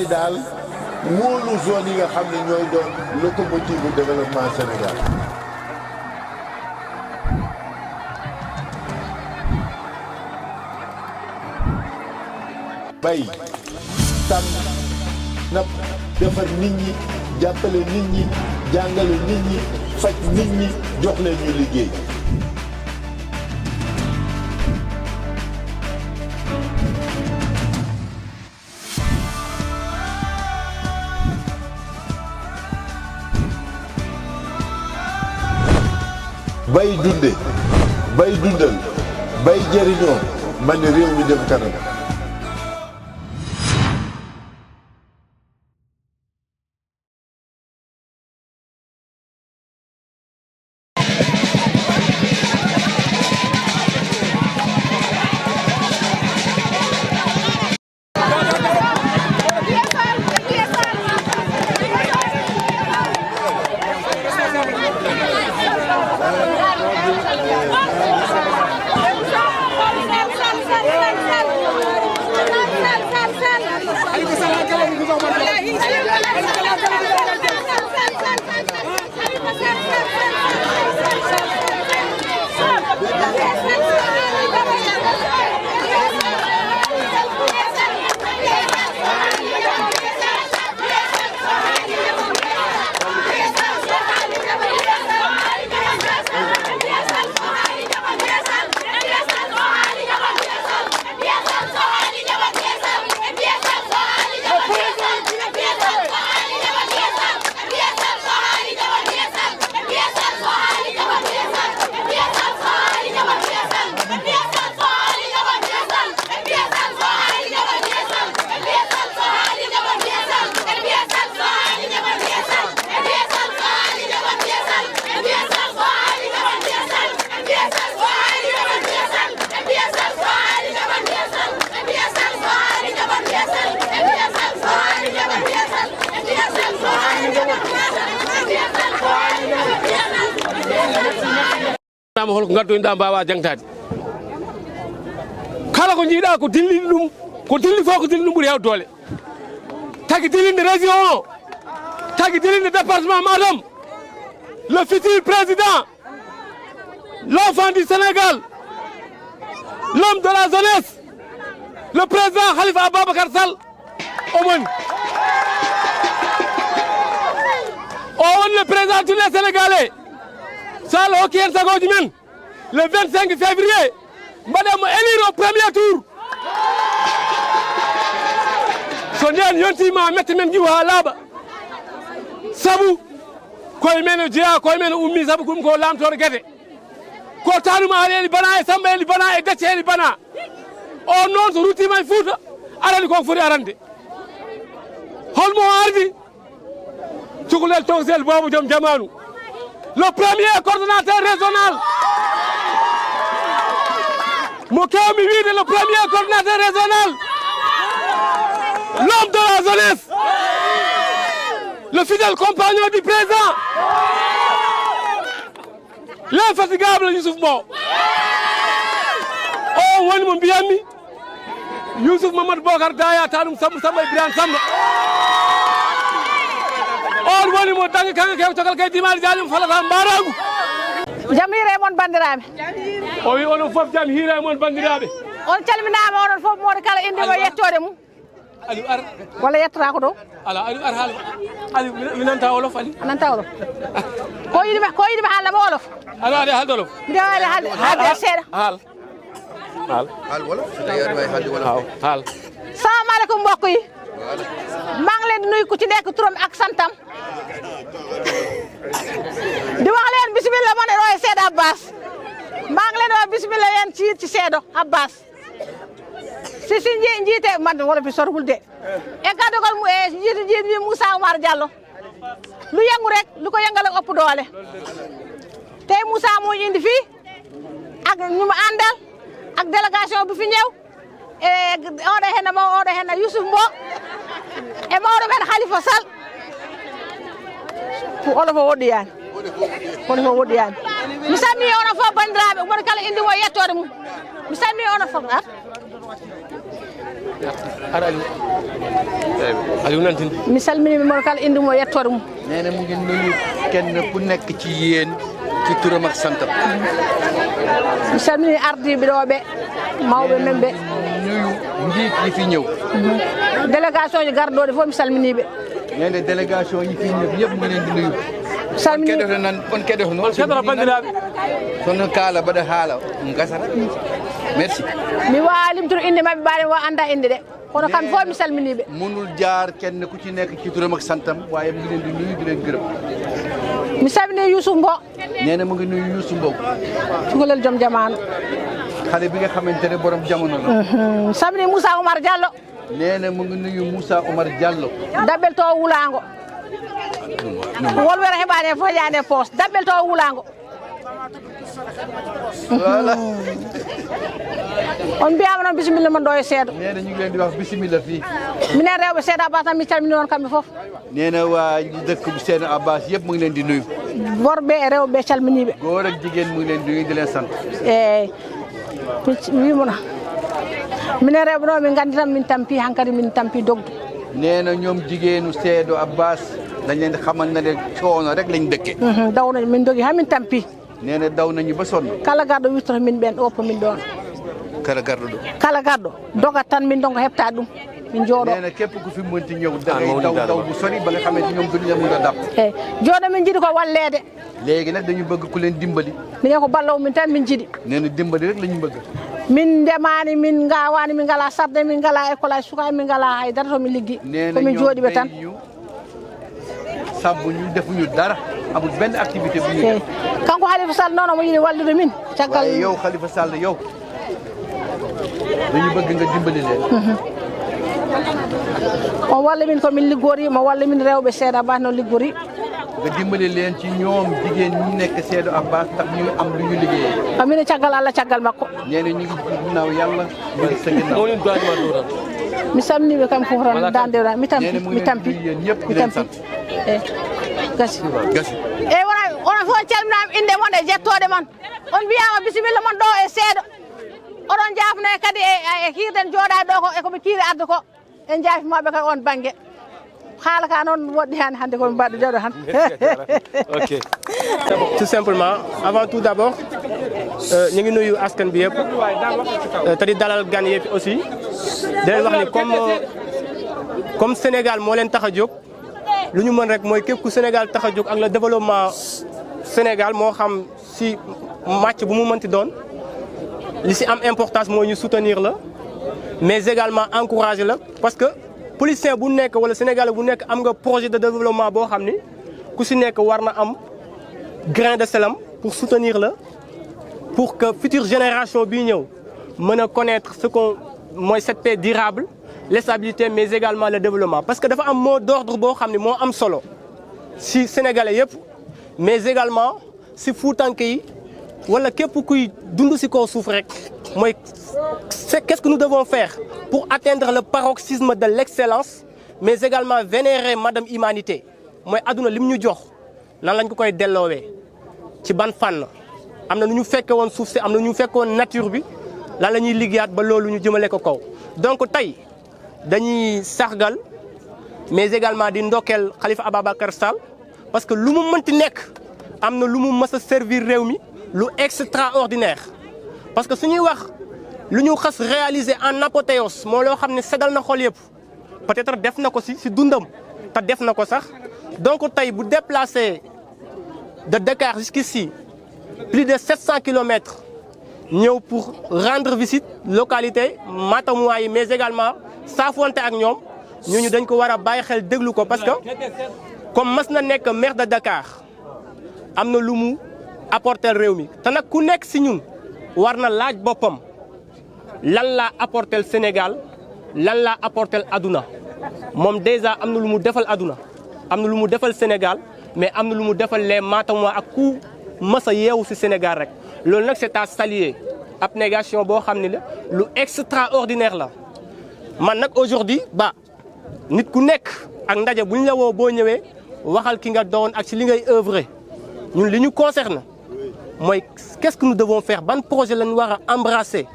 mooy daal moolu zone yi nga xam ne ñooy doon locomotive bu développement Sénégal. bay sàmm napp defar nit ñi jàppale nit ñi jàngale nit ñi faj nit ñi jox leen ñu liggéey. bay dunde bay dundal bay jëriñoo man ne réew mi dem kanam. hol ko gaddoyɗa mbawa jangtade kala ko jiiɗa ko dillini ɗum ko dilli fof ko dilli ɗum ɓuuri hew doole tagui dillinde région o tagui dillinde département Matam le futur président l'enfant du Sénégal l'homme de la jeunesse le président Khalifa Ababacar Sall omoni o woni le président tous les Sénégalais Sall hokki hen sagoji men le 25 février mbaɗemo élire au premier tour so nden yontima mette men jiiwa ha laaɓa saabu koye men o jeeya koye men o ummi saabu ɗum ko lamtore guete ko tanuma ari eli bana e Samba eli bana e Déthié eli bana o noon so ruttima e Fouta arani koko foti arande holmo ardi cukalel togsel Bobo Joom Jamanu le premier coordonnateur régional mo kewmi wiide le premier coordonnateur régional l'homme de la jeunesse le fidèle compagnon du président l'infatigable Youssouf Mbow o woni mo mbiyatmi Youssouf Mamadou Bocar Daya taɗum Samba Ibrahima Samba on woni mo dangi kanko kew cokal kay dimali jalim falata mbaragu jam hiire mon bandiraɓe o wi onon foof jam hiire mon bandiraɓe on calminama onon foof moɗo kala inde mo yettode mum Aliou ar walla yettata ko ɗo ala Aliou ar haala Aliou mi nanta wolof Ali nanta wolof ko yiɗima haalnama wolof aɗa waɗi haalde wolof mbiɗa wawi haalde seeɗa haal wolof haal salamu aleykum mbokk yi maa ngi leen di nuyu ku ci nekk turam ak santam di wax leen bismillah ma ne roye Seedo Abbas maa ngi leen di wax bismillah yéen ci Seedo Abbas si njiite man wala bi sorgul de e ka dogal mu njiit bi Moussa Oumar Diallo lu yëngu rek lu ko yëngal ak ëpp doole tey Moussa moo indi fii ak ñu mu àndal ak délégation bi fi ñëw oɗo hen Youssouf Mbow e mawɗo men Khalifa Sall olof o woɗɗoyani mi salmini onon fof bandiraɓe woni kala indi mo yettode mum mi salmini onon fof Aliou Nantine mi salminima mon kala indi mo yettode mum nee na mu ngi nuyu kenn ku nekk ci yéen ci turam ak santam mi salmini ardiɓe ɗo ɓe mawɓe men ɓe nuyu njiit yi fi ñëw délégation ji garɗoɗe fof mi salminiɓe nee na délégation yi fi ñëw ñëpp mu ngi leen di nuyu salmini keɗoto nan on keɗoto noon kedoro bandiraɓe sono kaala mbaɗa haala gasata merci mi wawa limtude inde mabɓe mbaɗen wo anda inde ɗe kono kamɓe fof mi salminiɓe munul jaar kenn ku ci nekk ci turam ak santam waaye mu ngi leen di nuyu di leen gërëm mi salmini Youssouf Mbow nee na mu ngi nuyu Youssou Mbow cukalel joom jamanu xale bi nga xamante ne borom jamono la mi salmini Moussa Oumar Diallo nee na mu ngi nuyu Moussa Omar Diallo daɓɓel to wulango wolwere heɓani e fof yaade poos daɓɓel to wulango voilà on mbiyama noon bisimilla mon ɗo e seedo nee na ñu ngi leen di wax bisimilla fii minen rewɓe seeɗa Abbas tan mi calmini on kamɓe fof nee na waa dëkk bu Seydou Abbas yëpp mu ngi leen di nuyu worɓe e rewɓe calminiɓe góor ak jigéen mu ngi leen di nuyu di leen sant eyyi wimono minen rewɓe ɗo min gandi tan min tampi hankkadi min tampi dogdu nee na ñoom jigéenu Seydou Abbas dañ leen xamal na leen coono rek lañ dëkke dawno min dogi ha min tampi nee na daw nañu ba sonn kala garɗo wirtoto min ɓen ɗo min ɗon kala garɗo ɗo kala garɗo dogat tan min donko heɓtade ɗum min jooɗo nee na képp ku fi mënti ñëw da ngay daw bu sori ba nga xamante ñoom duñu la mun a dab eyyi jooɗo min jiiɗi ko wallede léegi nag dañu bëgg ku leen dimbali minen ko ballawo min tan min jiiɗi nee na dimbali rek la ñu bëgg min ndemani min gawani min ngala sarde min ngala école ay sukaɓe min ngala haydara tomin liggi nee na komin jooɗiɓe tan ñu sabbu ñu defuñu dara amul benn activité bu ñu eyyi kanko Khalifa Sall noon omo yiiɗi wallude min caggal waaye yow Khalifa Sall yow dañu bëgg nga dimbali leen on walla min komin liggori mo walla min rewɓe Seedo Abbas no liggori nga dimbali leen ci ñoom jigéen ñi nekk Seedo Abbas tax ñu am lu ñu liggéeyee amina caggal Allah caggal makko nee na ñu ngi ci ginnaaw yàlla ñu ngi sa ginnaaw mawnin doyatema ɗo tan mi salminiɓe kamɓe fof tan dandewɗa mi tampi nee na mu mi ngi tampi leen di nuyu yéen ñëpp di mi leen tampi sant eyyi gasi gasi eyyi onon fof calminama inde moon e jettode moon on mbiyama bisimilla moon ɗo e seeɗa oɗon jafno kadi e kirden jooɗade ɗo ko ekoɓe kiiri adde ko en jaafimaɓe kadi on banggue haala ka noon woɗɗi hen hande komi mbaɗɗo deɗo han ok Tout simplement avant tout d'abord ñu ngi nuyu askan bi yëpp te di dalal gan yëpp aussi di leen wax ni comme Sénégal moo leen tax a jóg lu ñu mën rek mooy képp ku Sénégal tax a jóg ak le développement Sénégal moo xam si match bu mu mënti doon li si am importance mooy ñu soutenir la mais également encourager la parce que politicien bu nekk wala Sénégalais bu nekk am nga projet de développement boo xam ni ku si nekk war na am grain de selam pour soutenir la pour que future génération bii ñëw mën a connaître ce qu'on mooy cette paix durable la stabilité mais également le développement parce que dafa am mot d'ordre boo xam ne moo am solo si sénégalais yëpp mais également si fuutanke yi wala képp kuy dund si kaw suuf rek mooy qu'est-ce que nous devons faire pour atteindre le paroxysme de l'excellence mais également vénérer Madame Humanité mooy adduna lim ñu jox nan lañ ko koy delloowee ci ban fànn am na nu ñu fekke woon suuf si am na ñu fekke woon nature bi lan la ñuy liggéeyaat ba loolu ñu jëmale ko kaw donc tey dañuy sargal mais également di ndokkeel Khalifa Ababacar Sall parce que lu mu mënti nekk am na lu mu mës a servir réew mi lu extraordinaire parce que suñuy wax lu ñu xas réaliser en apothéose moo loo xam ne seddal na xol yëpp peut-être def na ko si dundam te def na ko sax donc tey bu déplacé de Dakar jusqu'ici plus de 700 kilomètres ñëw pour rendre visite localité Matamouwa yi mais également saafonte ak ñoom ñooñu dañ ko war a bàyyi xel déglu ko parce que comme mas na nekk maire de Dakar am na lu mu apporter réew mi te nag ku nekk si ñun war na laaj boppam lan laa apporter Sénégal lan laa apporter aduna moom déjà am na lu mu defal aduna am na lu mu defal Sénégal mais am na lu mu defal les Matamouwa ak ku mës a yeewu si Sénégal rek loolu nag c'est à saluer abnégation boo xam ne la lu extraordinaire la man nag aujourd'hui nit ku nekk ak ndaje bu ñu la woo boo ñëwee waxal ki nga doon ak ci li ngay œuvrer ñun li ñu concerne mooy qu'est-ce que nous devons faire ban projet la ñu war a embrasser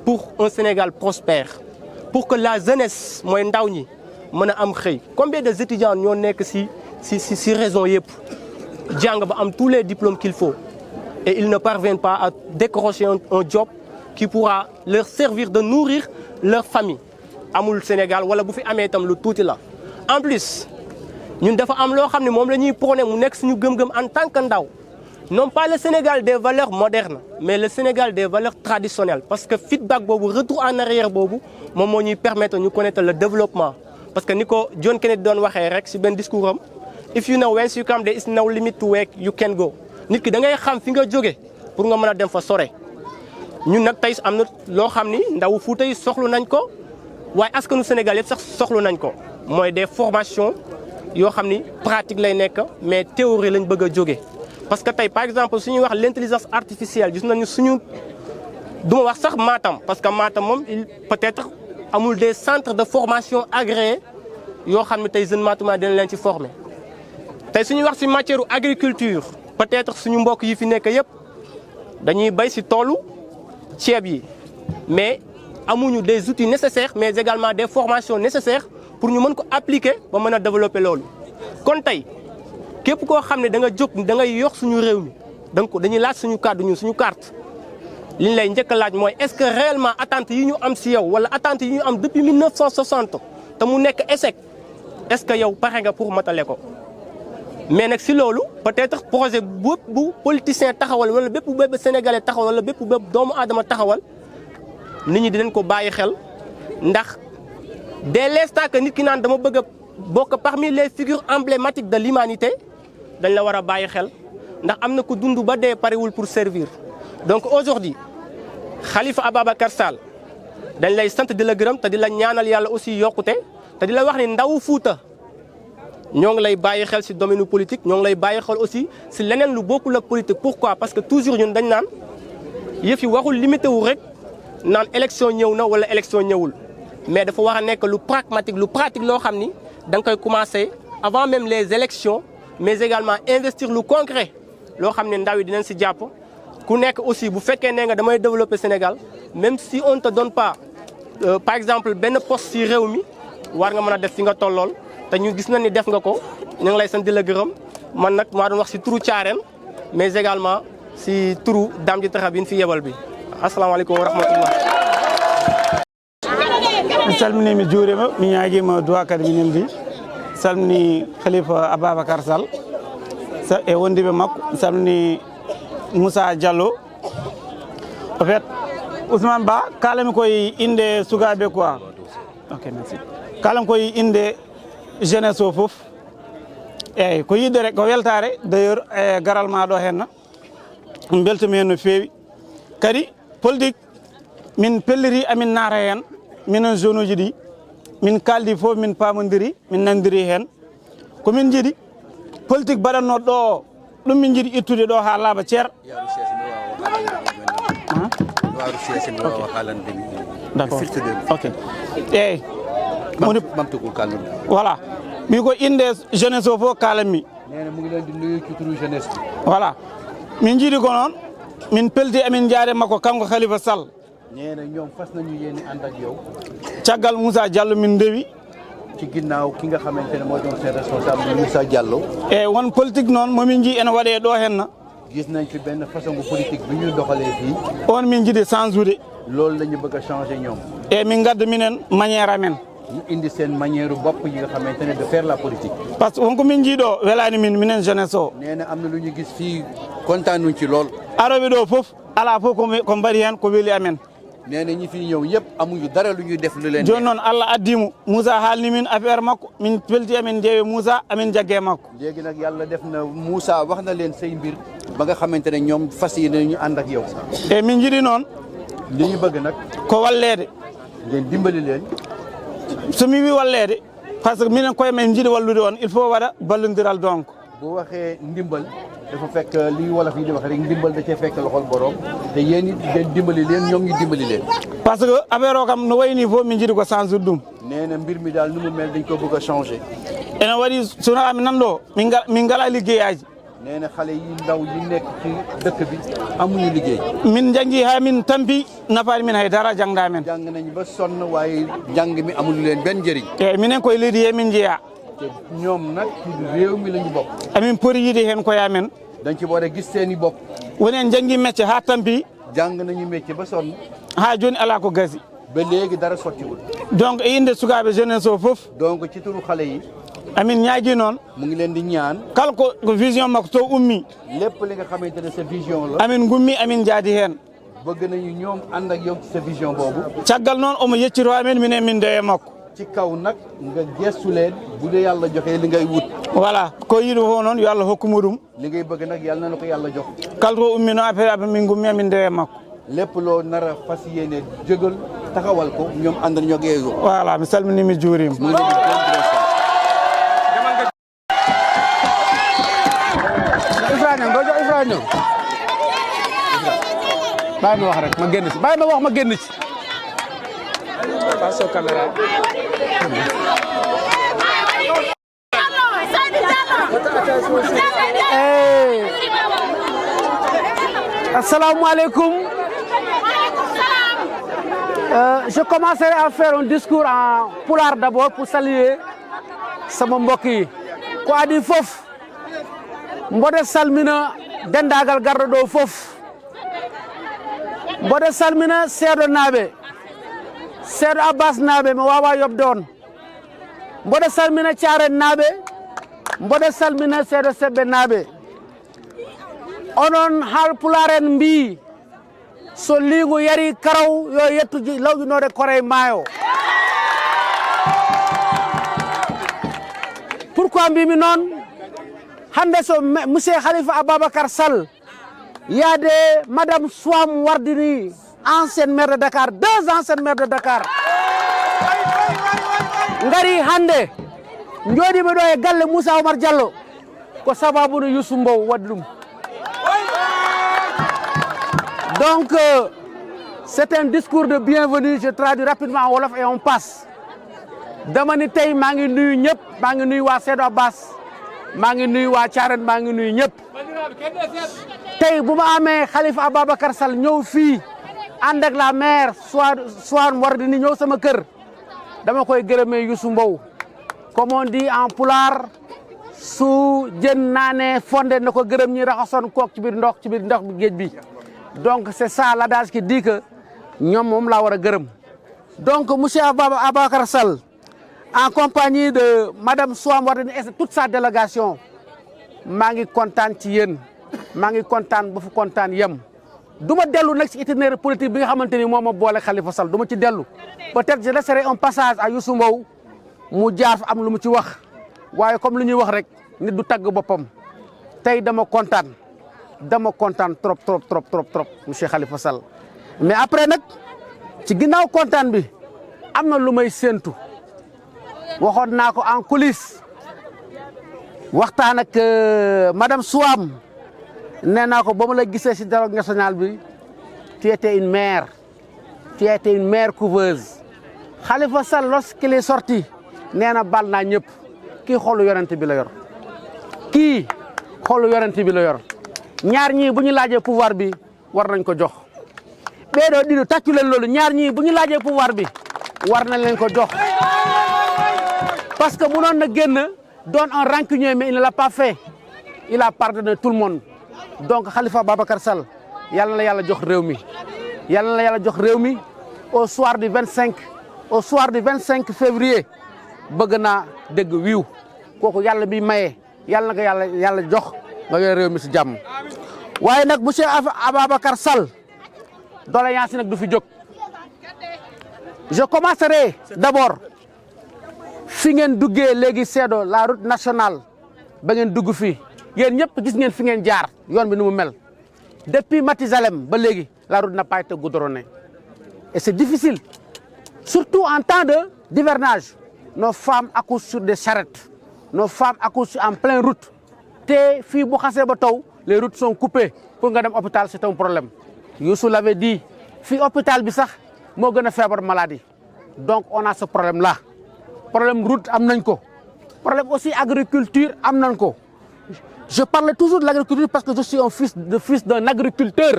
pour un Sénégal prospère pour que la jeunesse mooy ndaw ñi mën a am xëy combien des étudiants ñoo nekk si raison yëpp jàng ba am tous les diplômes qu'il faut et ils ne parviennent pas à décrocher un job qui pourra leur servir de nourrir leur famille amul Sénégal wala bu fi amee itam lu tuuti la en plus ñun dafa am loo xam ne moom la ñuy prôné mu nekk suñu gëm-gëm en tant que ndaw non pas le Sénégal des valeurs modernes mais le Sénégal des valeurs traditionnelles parce que feedback boobu retour en arrière boobu moom moo ñuy permettre ñu connaître le développement parce que ni ko John Kennedy doon waxee rek si benn discours am if you know whence you come there is no limit to where you can go nit ki da ngay xam fi nga jóge pour nga mën a dem fa sore ñun nag tey am na loo xam ni ndaw Fuuta yi soxlu nañ ko waaye askanu Sénégal yëpp sax soxlu nañ ko mooy des formations yoo xam ni pratique lay nekk mais théorie lañ bëgg a jóge parce que tey par exemple suñuy wax l'intelligence artificielle gis nañu suñu du ma wax sax Matam parce que Matam moom peut-être amul des centres de formation agréés yoo xam ne tey jeunes Matamais dina leen ci former tey suñuy wax ci matière agriculture peut-être suñu mbokk yi fi nekk yëpp dañuy bay ci toolu ceeb yi mais amuñu des outils nécessaires mais également des formations nécessaires pour ñu mën ko appliquer ba mën a développer loolu kon tey képp koo xam ne da nga jóg da ngay yox suñu réew mi donc dañuy laaj suñu kàddu ñun suñu carte li ñu lay njëkk a laaj mooy est-ce que réellement attentes yi ñu am ci yow wala attentes yi ñu am depuis 1960 te mu nekk échec est-ce que yow pare nga pour matale ko mais nag ci loolu peut-être projet bépp bu politicien taxawal wala bépp sénégalais taxawal wala bépp doomu aadama taxawal nit ñi dinañ ko bàyyi xel ndax dès l'instant que nit ki naan dama bëgg a bokk parmi les figures emblématiques de l'humanité dañ la war a bàyyi xel ndax am na ku dund ba dee parewul pour servir donc aujourd'hui Khalifa Ababacar Sall dañ lay sant di la gërëm te di la ñaanal yàlla aussi yokkute te di la wax ni ndawu Fuuta ñoo ngi lay bàyyi xel ci domaine politique ñoo ngi lay bàyyi xel aussi ci leneen lu bokkul ak politique pourquoi parce que toujours ñun dañ naan yëf yi waxul limité wu rek naan élection ñëw na wala élection ñëwul mais dafa war a nekk lu pragmatique lu pratique loo xam ni da nga koy commencer avant même les élections mais également investir lu concret loo xam ne ndaw yi dinañ ci jàpp ku nekk aussi bu fekkee nee nga damay développer Sénégal même si on ne te donne pas par exemple benn poste ci réew mi war nga mën a def fi nga tollool te ñu gis na ni def nga ko ñu ngi lay sant di la gërëm man nag maa doon wax ci turu Thiarène mais également ci turu Dame ji taxa bi fi yebal bi asalaamaaleykum wa rahmatullah. mi salmini mi juurima mi ñaaguima duwa kadi minen ndi salmini Khalifa Ababacar Sall e wondiɓe makko salmini Moussa Diallo en fait Ousmane Ba kalami koye inde sukaɓe quoi ok merci kalami koye inde jeunesse o foof eyyi ko yidde rek ko weltare d'ailleurs e garal ma ɗo henna min beltami hen no fewi kadi politique min pelliti amin naata hen minen zone uji ɗi min kaldi fof min pamodiri min nandiri hen komin jiiɗi politique mbaɗanno ɗo ɗum min jiiɗi ittude ɗo ha laaɓa ceer d'accord ok eyyi voilà mi ko inde jeunesse o fof kalanmi neena mu ngi leen di nuyu ci turu jeunesse bi voilà min jiiɗi ko noon min pelti amin jaare makko kanko Khalifa Sall neena ñoom fas nañu yéene ànd ak yow caggal Moussa Diallo min ndewi ci ginnaaw ki nga xamante ne moo doon seen responsable Moussa Diallo e won politique noon momin jii ene waɗe ɗo henna gis nañ fi benn façon bu politique bi ñu doxalee fii on min jiiɗi changeude loolu la ñu bëgg a changer ñoom e min gadda minen maniére amen ñu indi seen manière bopp yi nga xamante ne de faire la politique par ce que wonko min jiiɗo welani min minen jeunesse o nee na am na lu ñu gis fii kontaan nuñ ci lool aroɓe ɗo fof ala fof ko mbaɗi hen ko weeli amen nee na ñi fi ñëw yëpp amuñu dara lu ñuy def lu leen joni noon Allah addimo Moussa haalni min affaire makko min pelti amin jeewe Moussa amin jagge makko léegi nag yàlla def na Moussa wax na leen say mbir ba nga xamante ne ñoom fas yéene ñu ànd ak yow e min jiiɗi noon li ñu bëgg nag ko wallede ngeen dimbali leen somi wi wallede par ce que minen koye men jiiɗi wallude on il faut waɗa ballodiral donc bu waxee ndimbal dafa fekk li wolof yi di wax rek ndimbal da cee fekk loxol borom te yéen it ngeen dimbali leen ñoom ñu dimbali leen par ce que affaire o kam no wayni fof min jiiɗi ko changer ɗum nee na mbir mi daal nu mu mel dañ ko bëgg a changer ene waɗi sono ami nan ɗo min ngala liggeyaji nee na xale yi ndaw yi nekk ci dëkk bi amuñu liggéey. min jangi ha min tampi nafaani min hay dara jangda men. jàng nañ ba sonn waaye jàng mi amul leen benn njëriñ. e minen koye leydi he min jeeya. te ñoom nag ci réew mi la ñu bokk. amin pori yiide hen koye men. dañ ci war a gis seen i bopp. wonen jangi métier ha tampi. jàng nañu métier ba sonn. ha joni ala ko gasi. ba léegi dara sottiwul. donc e inde sukaɓe jeunesse o fof. donc ci turu xale yi. amin ñaagui noon. mu ngi leen di ñaan. kala ko vision makko to ummi. lépp li nga xamante ne sa vision la. amin gummi amin jaadi hen. bëgg nañu ñoom ànd ak yow ci sa vision boobu. caggal noon omo yeccito amen minen min dewe makko. ci kaw nag nga gestu leen bu dee yàlla joxee li ngay wut. voilà ko yiɗi fof noon yo Allah hokkuma ɗum. li ngay bëgg nag yàlla na ko yàlla jox. kala to ummi no affaire aɓe min gummi amin dewe makko. lépp loo nar a fas yéene jógal taxawal ko ñoom ànd nañoo ak yow. voilà mi salmini mi juurima. Ibrahima doo jox Ibrahima bàyyi ma wax rek ma génn ci bàyyi ma wax ma génn ci. Face aux caméras. Asalaamaaleykum. Je commencerai à faire un discours en pulaar d'abord pour saluer sama mbokk yi ko adi fof mboɗo salmina dendagal garɗo ɗo fof mboɗo salmina seeɗo naaɓe seeɗo Abbas naaɓe mi wawa yobde on mboɗo salmina Thiaren naaɓe mboɗo salmina seeɗo Sebbe naaɓe onon Haalpulaar en mbi so liingu yari karaw yo yettu lawƴinode Korey maayo pourquoi mbimi noon hande so monsieur Khalifa Ababacar Sall yaade madame Soham Wardini ancienne maire de Dakar 2 anciennes maires de Dakar ngari hande jooɗiɓe ɗo e galle Moussa Oumar Diallo ko sababu no Youssou Mbow waɗi ɗum donc c'est un discours de bienvenue je traduis rapidement en wolof et on passe dama ni tey maa ngi nuyu ñëpp maa ngi nuyu waa Seydou Abbas maa ngi nuyu waa Thiarène maa ngi nuyu ñëpp tey bu ma amee Khalifa Ababacar Sall ñëw fii ànd ak la maire Soham Wardini ñëw sama kër dama koy gërëmee Youssou Mbow comme on dit en pulaar su jën naanee fonde na ko gërëm ñi raxasoon kook ci biir ndox bi géej bi donc c'est ça l'adage qui dit que ñoom moom laa war a gërëm donc monsieur Ababacar Sall en compagnie de madame Soham Wardini et toute sa délégation maa ngi kontaan ci yéen maa ngi kontaan ba fu kontaan yem du ma dellu nag ci itinéraire politique bi nga xamante ni moom ma boole Khalifa Sall du ma ci dellu peut-être je laisserai un passage à Youssou Mbow mu jaar fa am lu mu ci wax waaye comme lu ñuy wax rek nit du tagg boppam tey dama kontaan trop monsieur Khalifa Sall mais après nag ci ginnaaw kontaan bi am na lu may séentu waxoon naa ko en coulisses waxtaan ak madame Soham nee naa ko ba ma la gisee ci dialogue national bi tu étais une mère couveuse Khalifa Sall lorsqu'il est sorti nee na bal naa ñëpp kii xoolu yonent bi la yor ñaar ñii bu ñu laajee pouvoir bi war nañ ko jox ɓeeɗo ɗiɗo taccu leen loolu ñaar ñii bu ñu laajee pouvoir bi war nañ leen ko jox parce que mënoon na génn doon un rancunier mais il ne l'a pas fait il a pardonné tout le monde donc Khalifa Ababacar Sall yàlla na la yàlla jox réew mi au soir du 25 février bëgg naa dégg wiiw kooku yàlla bi maye yàlla na ko yàlla jox nga yor réew mi si jàmm waaye nag monsieur Ababacar Sall doléance nag du fi jóg je commencerai d'abord fi ngeen duggee léegi Seedo la route nationale ba ngeen dugg fii yéen ñëpp gis ngeen fi ngeen jaar yoon bi nu mu mel depuis Matizalem ba léegi la route n'a pas été goudronnée et c'est difficile surtout en temps d'hivernage nos femmes accouchent sur des charrettes nos femmes accouchent en pleine route te fii bu xasee ba taw les routes sont coupées pour nga dem hôpital c'est un problème Youssou l'avait dit fii hôpital bi sax moo gën a feebar maladie donc on a ce problème là problème route am nañ ko problème aussi agriculture am nañ ko Je parlais toujours de l'agriculture parce que je suis un fils d'un agriculteur.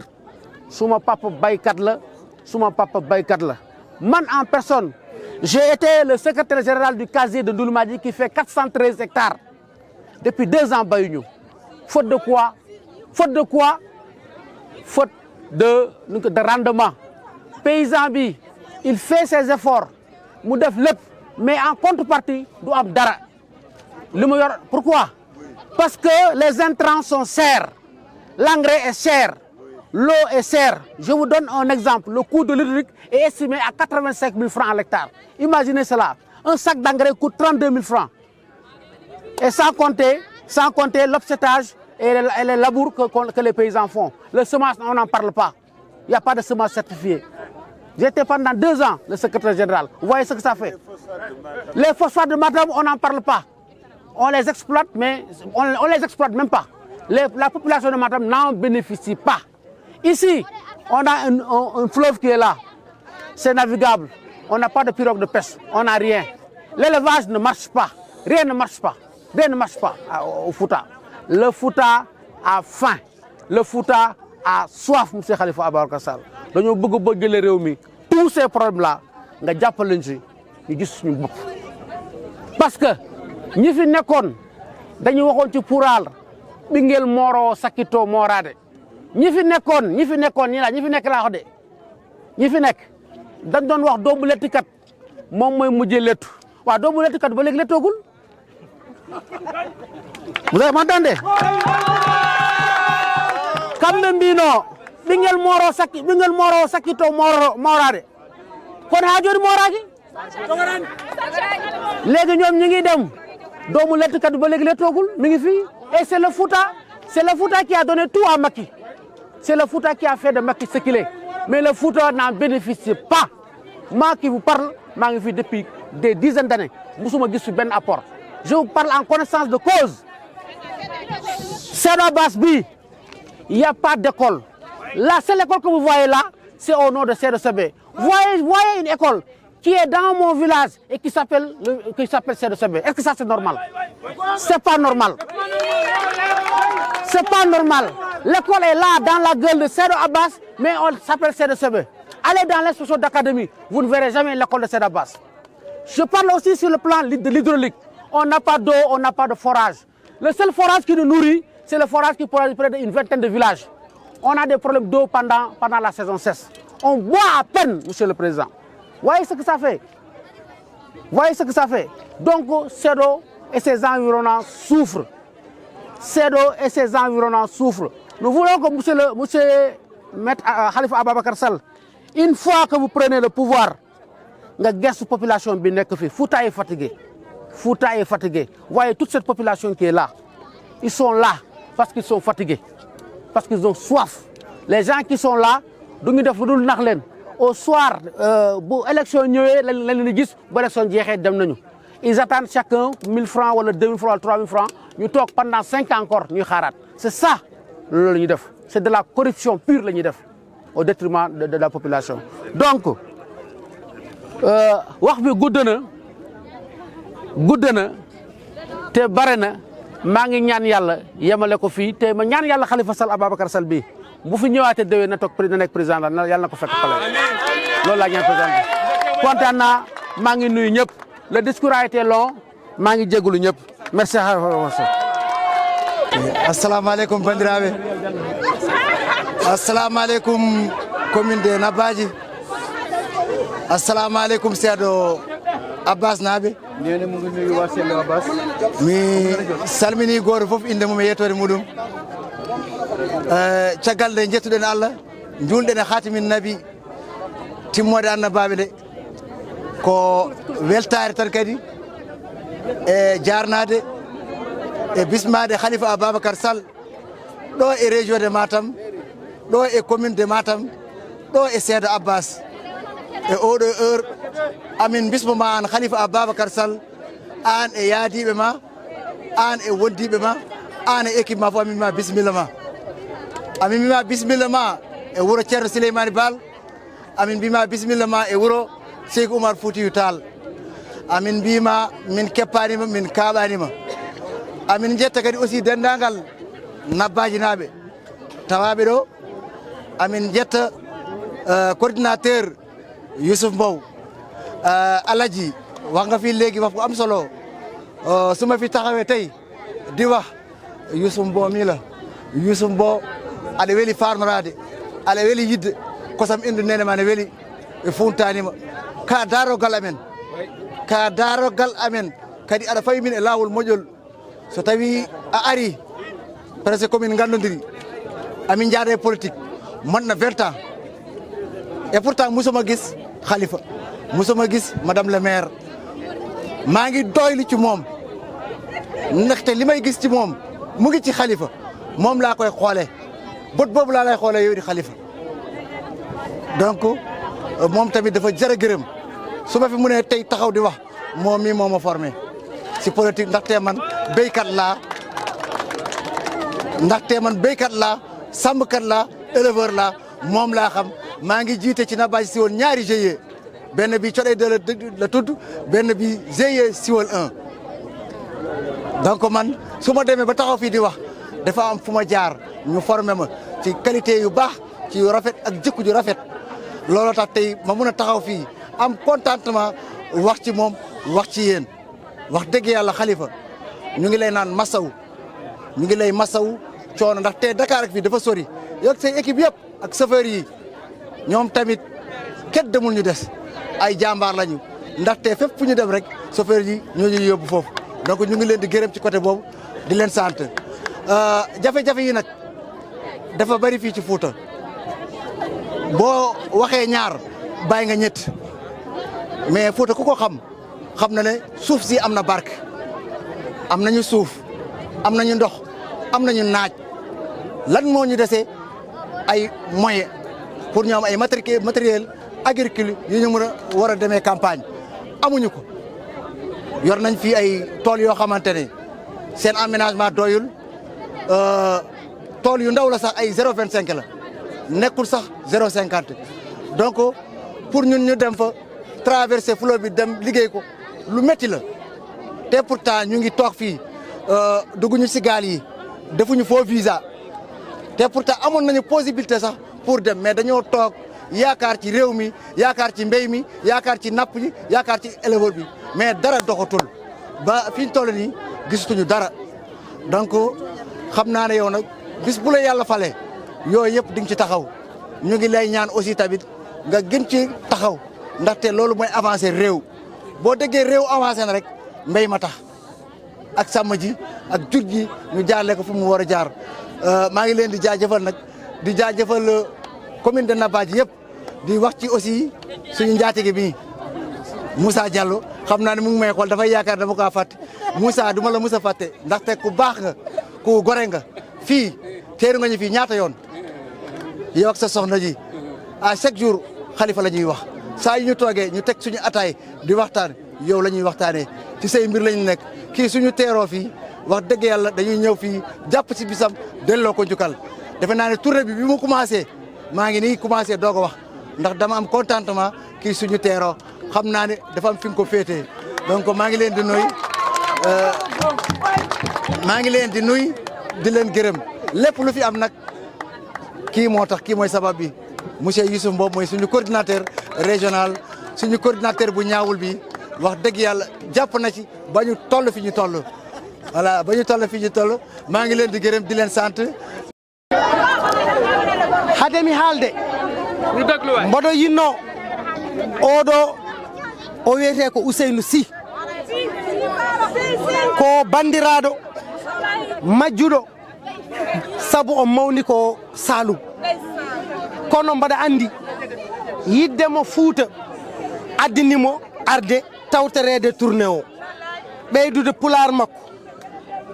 Suma papa baykat la, suma papa baykat la. Man en personne, j'ai été le secrétaire général du casier de Ndouloumadji qui fait 413 hectares. Depuis 2 ans, bayuñu. Faute de quoi? Faute de quoi? Faute de rendement. Paysan bi, il fait ses efforts, mu def lepp, mais en contrepartie, du am dara. Pourquoi? Parce que les intrants sont chers, l'engrais est cher, l'eau est chère. Je vous donne un exemple. Le coût de l'hydraulique est estimé à 85 000 francs à l'hectare. Imaginez cela. Un sac d'engrais coûte 32 000 francs. Et sans compter l'obsétage et les labours que les paysans font. Le semence, on n'en parle pas. Il n'y a pas de semence certifiée. J'étais pendant 2 ans le secrétaire général. Vous voyez ce que ça fait? Les phosphates de Matam, on n'en parle pas. On les exploite, mais on les exploite même pas. La population de Matam n'en bénéficie pas. Ici, on a un fleuve qui est là. C'est navigable. On n'a pas de pirogue de pêche. On n'a rien. L'élevage ne marche pas. Rien ne marche pas. Rien ne marche pas au Fouta. Le Fouta a faim. Le Fouta a soif, M. Khalifa Ababacar Sall. Nous voulons tous ces problèmes-là, nous avons parce que ñi fi nekkoon dañu waxoon ci Poural Bingel Moro Sakito Morade ñi fi nekk laa wax de ñi fi nekk dañ doon wax doomu lettikat moom mooy mujjee lettu waaw doomu lettikat ba léegi lettoogul vous m'entendez kamɓe mbino Bingel Moro Sakito Morade kon ha joni moraji léegi ñoom ñi ngi dem doomu lettkat ba léegi lettoogul mi ngi fii et c'est le Fouta qui a donné tout à Macky. C'est le Fouta qui a fait de Macky ce qu'il est. Mais le Fouta n'en bénéficie pas. Moi qui vous parle, je suis depuis des dizaines d'années. Je suis un apport. Je vous parle en connaissance de cause. Cédou Basse-Bi, il n'y a pas d'école. La seule école que vous voyez là, c'est au nom de Cédou Sebé. Vous voyez une école qui est dans mon village et qui s'appelle Cédou Sebé. Est-ce que ça c'est normal? C'est pas normal. C'est pas normal. L'école est là dans la gueule de Cédou Abbas, mais on s'appelle Cédou Sebé. Allez dans l'instruction d'académie, vous ne verrez jamais l'école de Cédou Abbas. Je parle aussi sur le plan de l'hydraulique. On n'a pas d'eau, on n'a pas de forage. Le seul forage qui nous nourrit, c'est le forage qui pourrait près d'une vingtaine de villages. On a des problèmes d'eau pendant la saison sèche. On boit à peine, monsieur le président. Vous voyez ce que ça fait? Vous voyez ce que ça fait? Donc, Cédou et ses environnants souffrent. Cédou et ses environnants souffrent. Nous voulons que monsieur Maître Khalifa Ababacar Sall, une fois que vous prenez le pouvoir, la population Fouta est fatigué. Fouta est fatigué. Vous voyez toute cette population qui est là. Ils sont là parce qu'ils sont fatigués. Parce qu'ils ont soif. Les gens qui sont là, au soir, l'élection ils attendent chacun 1000 francs, ou 2000 francs, ou 3000 francs. Nous talk pendant 5 ans encore. C'est ça. C'est de la corruption pure au détriment de la population. Donc, wax bi guddana te barena maa ngi ñaan yàlla yemale ko fii te ma ñaan yàlla Khalifa Sall Ababacar Sall bi bu fi ñëwaatee déwé na toog na nekk président la yàlla na ko fekk pale loolu laa ñaan président bi kontaan naa maa ngi nuyu ñëpp le discours a été long maa ngi jégalu ñëpp merci. Assalamu alaikum bandiraɓe. Assalamu alaikum commune de Nabaji. Assalamu alaikum Cédou Abbas naɓe. Nene mu ngi nuyu waa Cédou Abbas. Mi salmini goto fof inde mum e yettode muɗum. Caggal nde jettuɗen Allah julɗen e khatimin nabi timmode annabaɓe ɗe ko weltare tan kadi e jarnade e bismade Khalifa Ababacar Sall ɗo e région de Matam ɗo e commune de Matam ɗo e Cédou Abbas e oɗo heure amin bismoma an Khalifa Ababacar Sall an e yaadiɓe ma an e wondiɓe ma an e équipe ma fof amin ma bisimilla ma amin mbima bisimilla ma e wuuro Ceerno Souleymane Baal amin mbima bisimilla ma e wuuro Seykou Oumar Foutiyou Tall amin mbima min keppanima min kaɓanima amin jetta kadi aussi dendagal nabbaji naɓe tawaɓe ɗo amin jetta coordinateur Youssouf Mbow Alaji wax nga fi léegi wax bu am solo su ma fi taxawee tey di wax Youssouf Mbow mi la Youssouf Mbow aɗa weeli farnorade aɗa weeli yidde kosam indu nene ma ne weeli e funtanima ka darogal amen kadi aɗa fawi min e lawol moƴƴol so tawi a ari presque komin gandodiri amin jaada e politique monna 20 ans et pourtant musuma gis Khalifa musuma gis madame le maire maa ngi doylu ci moom ndaxte li may gis ci moom mu ngi ci Khalifa moom laa koy xoolee bët boobu laa lay xoolee yow di Khalifa donc moom tamit dafa jar a gërëm su ma fi mu ne tey taxaw di wax moom mii moo ma formé si politique ndaxte man béykat laa sàmmkat laa éleveur laa moom laa xam maa ngi jiite ci Nabadji Civol ñaari GIE benn bi Codé 2 la tudd benn bi GIE Civol 1 donc man su ma demee ba taxaw fii di wax dafa am fu ma jaar ñu formé ma ci qualité yu baax ci yu rafet ak jikko ju rafet looloo tax tey ma mun a taxaw fii am contentement wax ci moom wax ci yéen wax dëgg yàlla Khalifa ñu ngi lay naan masawu ñu ngi lay masawu coono ndax tey Dakar ak fii dafa sori yow say équipe yëpp ak chauffeur yi ñoom tamit kenn demul ñu des ay jàmbaar lañu ndaxte fépp fu ñu dem rek chauffeur yi ñoo ñu yóbbu foofu donc ñu ngi leen di gërëm ci côté boobu di leen sant jafe-jafe yi nag dafa bari fii ci Fouta boo waxee ñaar bàyyi nga ñett mais Fouta ku ko xam na ne suuf si am na barke am nañu suuf am nañu ndox am nañu naaj lan moo ñu dese ay moyens pour ñu am ay matériel agricole yu ñu mën a war a demee campagne amuñu ko yor nañ fii ay tool yoo xamante ne seen aménagement doyul tool yu ndaw la sax ay 0,25 la nekkul sax 0,50 donc pour ñun ñu dem fa traverser fleuve bi dem liggéey ko lu métti la te pourtant ñu ngi toog fii dugguñu si gaal yi defuñu faux visa te pourtant amoon nañu possibilité sax pour dem mais dañoo toog yaakaar ci réew mi yaakaar ci mbéy mi yaakaar ci napp ji yaakaar ci éleveur bi mais dara doxatul ba fi ñu toll nii gisatuñu dara donc xam naa ne yow nag bis bu la yàlla fale yooyu yëpp di nga ci taxaw ñu ngi lay ñaan aussi tamit nga gën ci taxaw ndaxte loolu mooy avancer réew boo déggee réew avancé na rek mbéy ma tax ak sàmm ji ak jur ji ñu jaarle ko fu mu war a jaar maa ngi leen di jaajëfal nag di jaajëfal commune de Nabadji yëpp di wax ci aussi suñu njaatige bi Moussa Diallo xam naa ne mu ngi may xool dafay yaakaar dama kaa fàtte Moussa du ma la Moussa fàtte ndaxte ku baax nga ku gore nga fii teeru nga ñu fii ñaata yoon yow ak sa soxna ji à chaque jour Khalifa la ñuy wax saa yu ñu toogee ñu teg suñu ataay di waxtaan yow la ñuy waxtaanee ci say mbir lañu nekk kii suñu teeroo fii wax dëgg yàlla dañuy ñëw fii jàpp ci bisam delloo ko njukkal defe naa ne tournée bi mu commencé maa ngi nii commencé doog a wax ndax dama am contentement kii suñu teeroo xam naa ne dafa am fi nga ko féetee donc maa ngi leen di nuy di leen gërëm lépp lu fi am nag kii moo tax kii mooy sabab bi monsieur Youssouf Mbow mooy suñu coordinateur régional suñu coordinateur bu ñaawul bi wax dëgg yàlla jàpp na ci ba ñu toll fi ñu toll voilà ba ñu toll fi ñu toll maa ngi leen di gërëm di leen sant. hademi haalde mboɗo yinno oɗo o wiyete ko Ousseynou Sy ko bandiraɗo majjuɗo sabu o mawni ko Saloum kono mbaɗa andi yiddemo Fouta addinimo arde tawtorede tourné o ɓeydude pular makko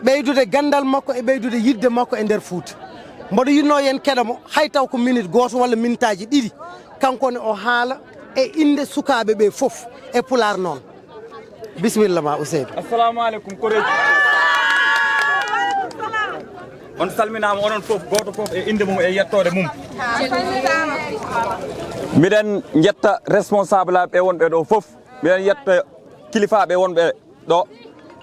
ɓeydude gandal makko e ɓeydude yidde makko e nder Fouta mboɗo yinno yen keɗamo hay taw ko minute goto walla minute aji ɗiɗi kankone o haala e inde sukaɓe ɓe foof e pular noon bisimilla ma Ousseynou. assalamu aleykum koreji on salminama onon fof goto fof e inde mum e yettode mum miɗen jetta responsable aɓe wonɓe ɗo fof miɗen yetta kilifaɓe wonɓe ɗo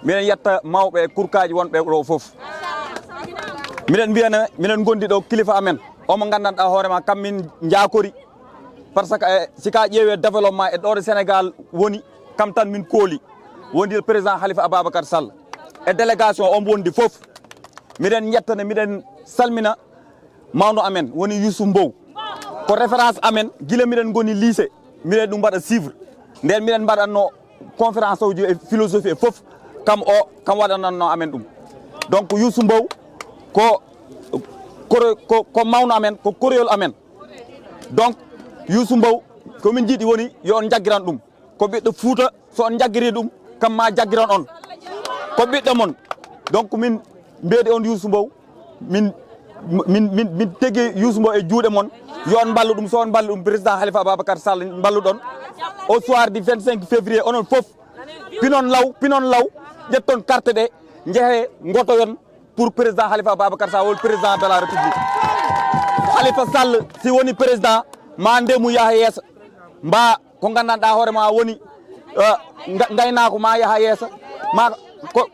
miɗen yetta mawɓe kurkaji wonɓe ɗo fof minen mbiyana minen gondi ɗo kilifa amen omo gandanɗa hoorema kam min jakori par ce que sika ƴeewe développement e ɗo Sénégal woni kam tan min kooli wondi président Khalifa Ababacar Sall e délégation on wondi fof miɗen yettane miɗen salmina mawno amen woni Youssou Mbow ko référence amen guila miɗen goni lycée miɗen ɗum mbaɗa suivre nden miɗen mbaɗatno conférence uji e philosophie e fof kam waɗananno amen ɗum donc Youssou Mbow ko mawno amen ko koreyol amen donc Youssou Mbow komin jiiɗi woni yo on jaggiran ɗum ko ɓiɗɗo Fouta so on jaggiri ɗum kam ma jaggiran on ko ɓiɗɗo mon donc min mbeedi on Youssou Mbow min tegi Youssou Mbow e juuɗe mon yo on ballu ɗum so on ballu ɗum président Khalifa Ababacar Sall balluɗon au soir du 25 février onon fof pinon law ƴetton carte ɗe jeehe gotoyon pour président Khalifa Ababacar Sall wol président de la république Khalifa Sall si woni président ma ndemu yaha yeeso mba ko gandanɗa hoorema woni gaynako ma yaha yeeso ma ko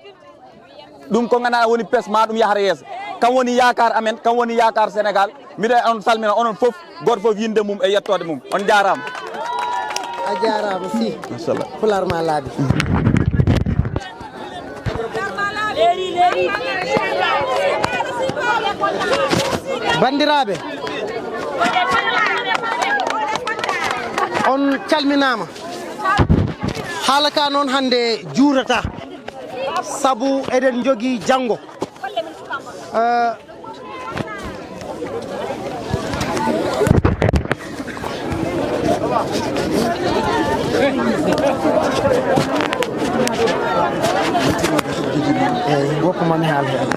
ɗum ko gandanɗa woni pes ma ɗum yahata yeeso kam woni yakar amen kam woni yakar Sénégal miɗen on salmina onon fof goto fof yinde mum e yettode mum on jarama a jarama si machallah pular ma laabi bandiraɓe on calminama haala ka noon hande juurata sabu eɗen jogui janggo woppamami haal hen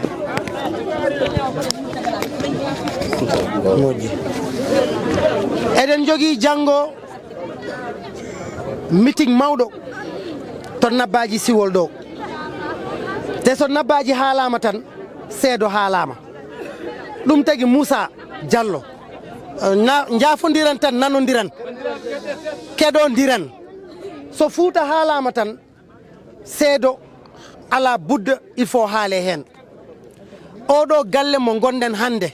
moƴƴi eɗen jogui janggo meeting mawɗo to Nabbaji Siwol ɗo te so Nabbaji haalama tan seedo haalama ɗum tagi Moussa Diallo jafodiran tan nanodiran keɗodiran so Fouta haalama tan seedo ala budda il faut haale hen oɗo galle mo gonɗen hande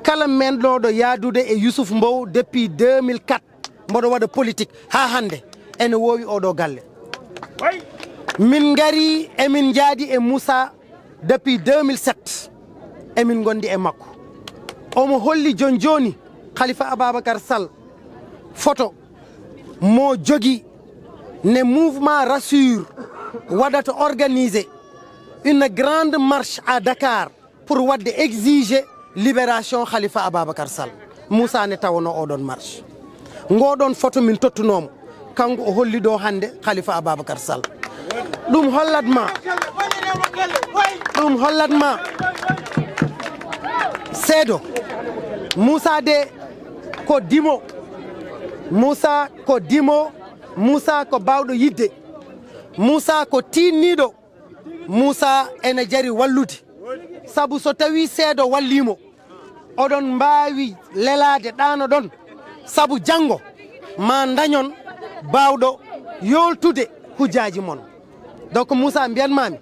kala men ɗoɗo yaadude e Youssouf Mbow depuis 2004 mboɗo waɗa politique ha hande ene wowi oɗo galle min gari emin jaadi e Moussa depuis 2007 emin gondi e makko omo holli joni Khalifa Ababacar Sall photo mo jogui ne mouvement rassure waɗata organiser une grande marche à Dakar pour wadde exiger libération Khalifa Ababacar Sall Moussa ne tawno oɗon marche ngoɗon photo min tottunomo kanko o holli ɗo hande Khalifa Ababacar Sall ɗum hollatma seedo Moussa de ko dimo Moussa ko bawɗo yidde Moussa ko tinniɗo Moussa ene jari wallude sabu so tawi seedo wallimo oɗon mbawi lelade ɗano ɗon sabu janggo ma dañon bawɗo yoltude hujjaji mon donc Moussa mbiyanmami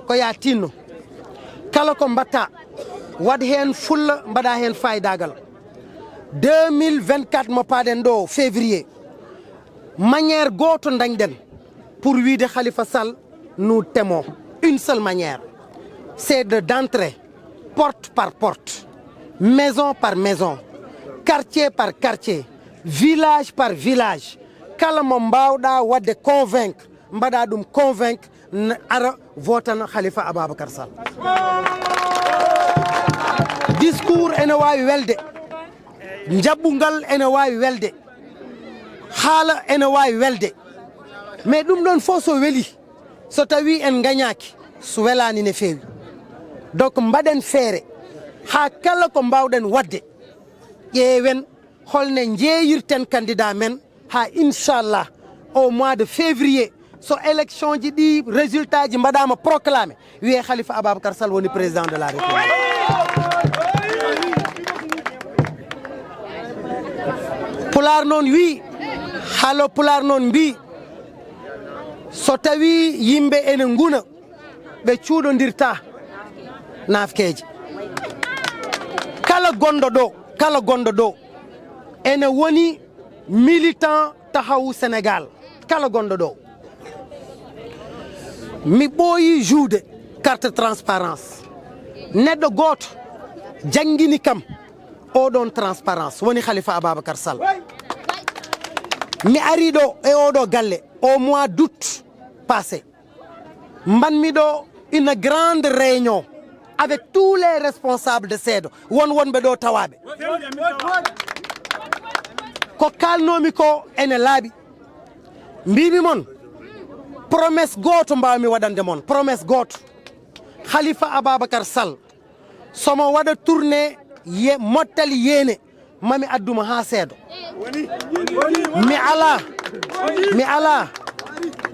ko ya tinno kala ko mbatta wad hen fulla mbaɗa hen faydagal 2024 mo paɗen ɗo février manière goto dañɗen pour wiide Khalifa Sall nous t'aimons une seule manière c'est d'entrer porte par porte maison par maison quartier par quartier village par village kala mo mbawɗa wadde convaincre mbaɗa ɗum convaincre ara votana Khalifa Ababacar Sall discours ene wawi welde jaɓɓugal ene wawi welde haala ene wawi welde mais ɗum ɗon fof so weeli so tawi en gañaki so welani ne fewi donc mbaɗen feere ha kala ko mbawɗen wadde ƴeewen holne jeeyirten candidat men ha inchallah au mois de février so élection ji ɗi résultat ji mbaɗama proclamé wiye Khalifa Ababacar Sall woni président de la république pular noon wi haalo pular noon mbi so tawi yimɓe ene nguna ɓe cuuɗodirta nafkeje kala gonɗo ɗo ene woni militant taxawu Sénégal kala gonɗo ɗo mi ɓooyi juude carte transparence neɗɗo gooto jangini kam oɗon transparence woni Khalifa Ababacar Sall mi ari ɗo e oɗo galle au mois d'août passé mbanmi ɗo une grande réunion avec tous les responsables de SEEDO wonɓe ɗo tawaɓe ko kalnomi ko ene laaɓi mbimi mon promesse goto mbawmi waɗande mon promesse goto Khalifa Ababacar Sall somo waɗa tourné mottali yene mami adduma ha SEEDO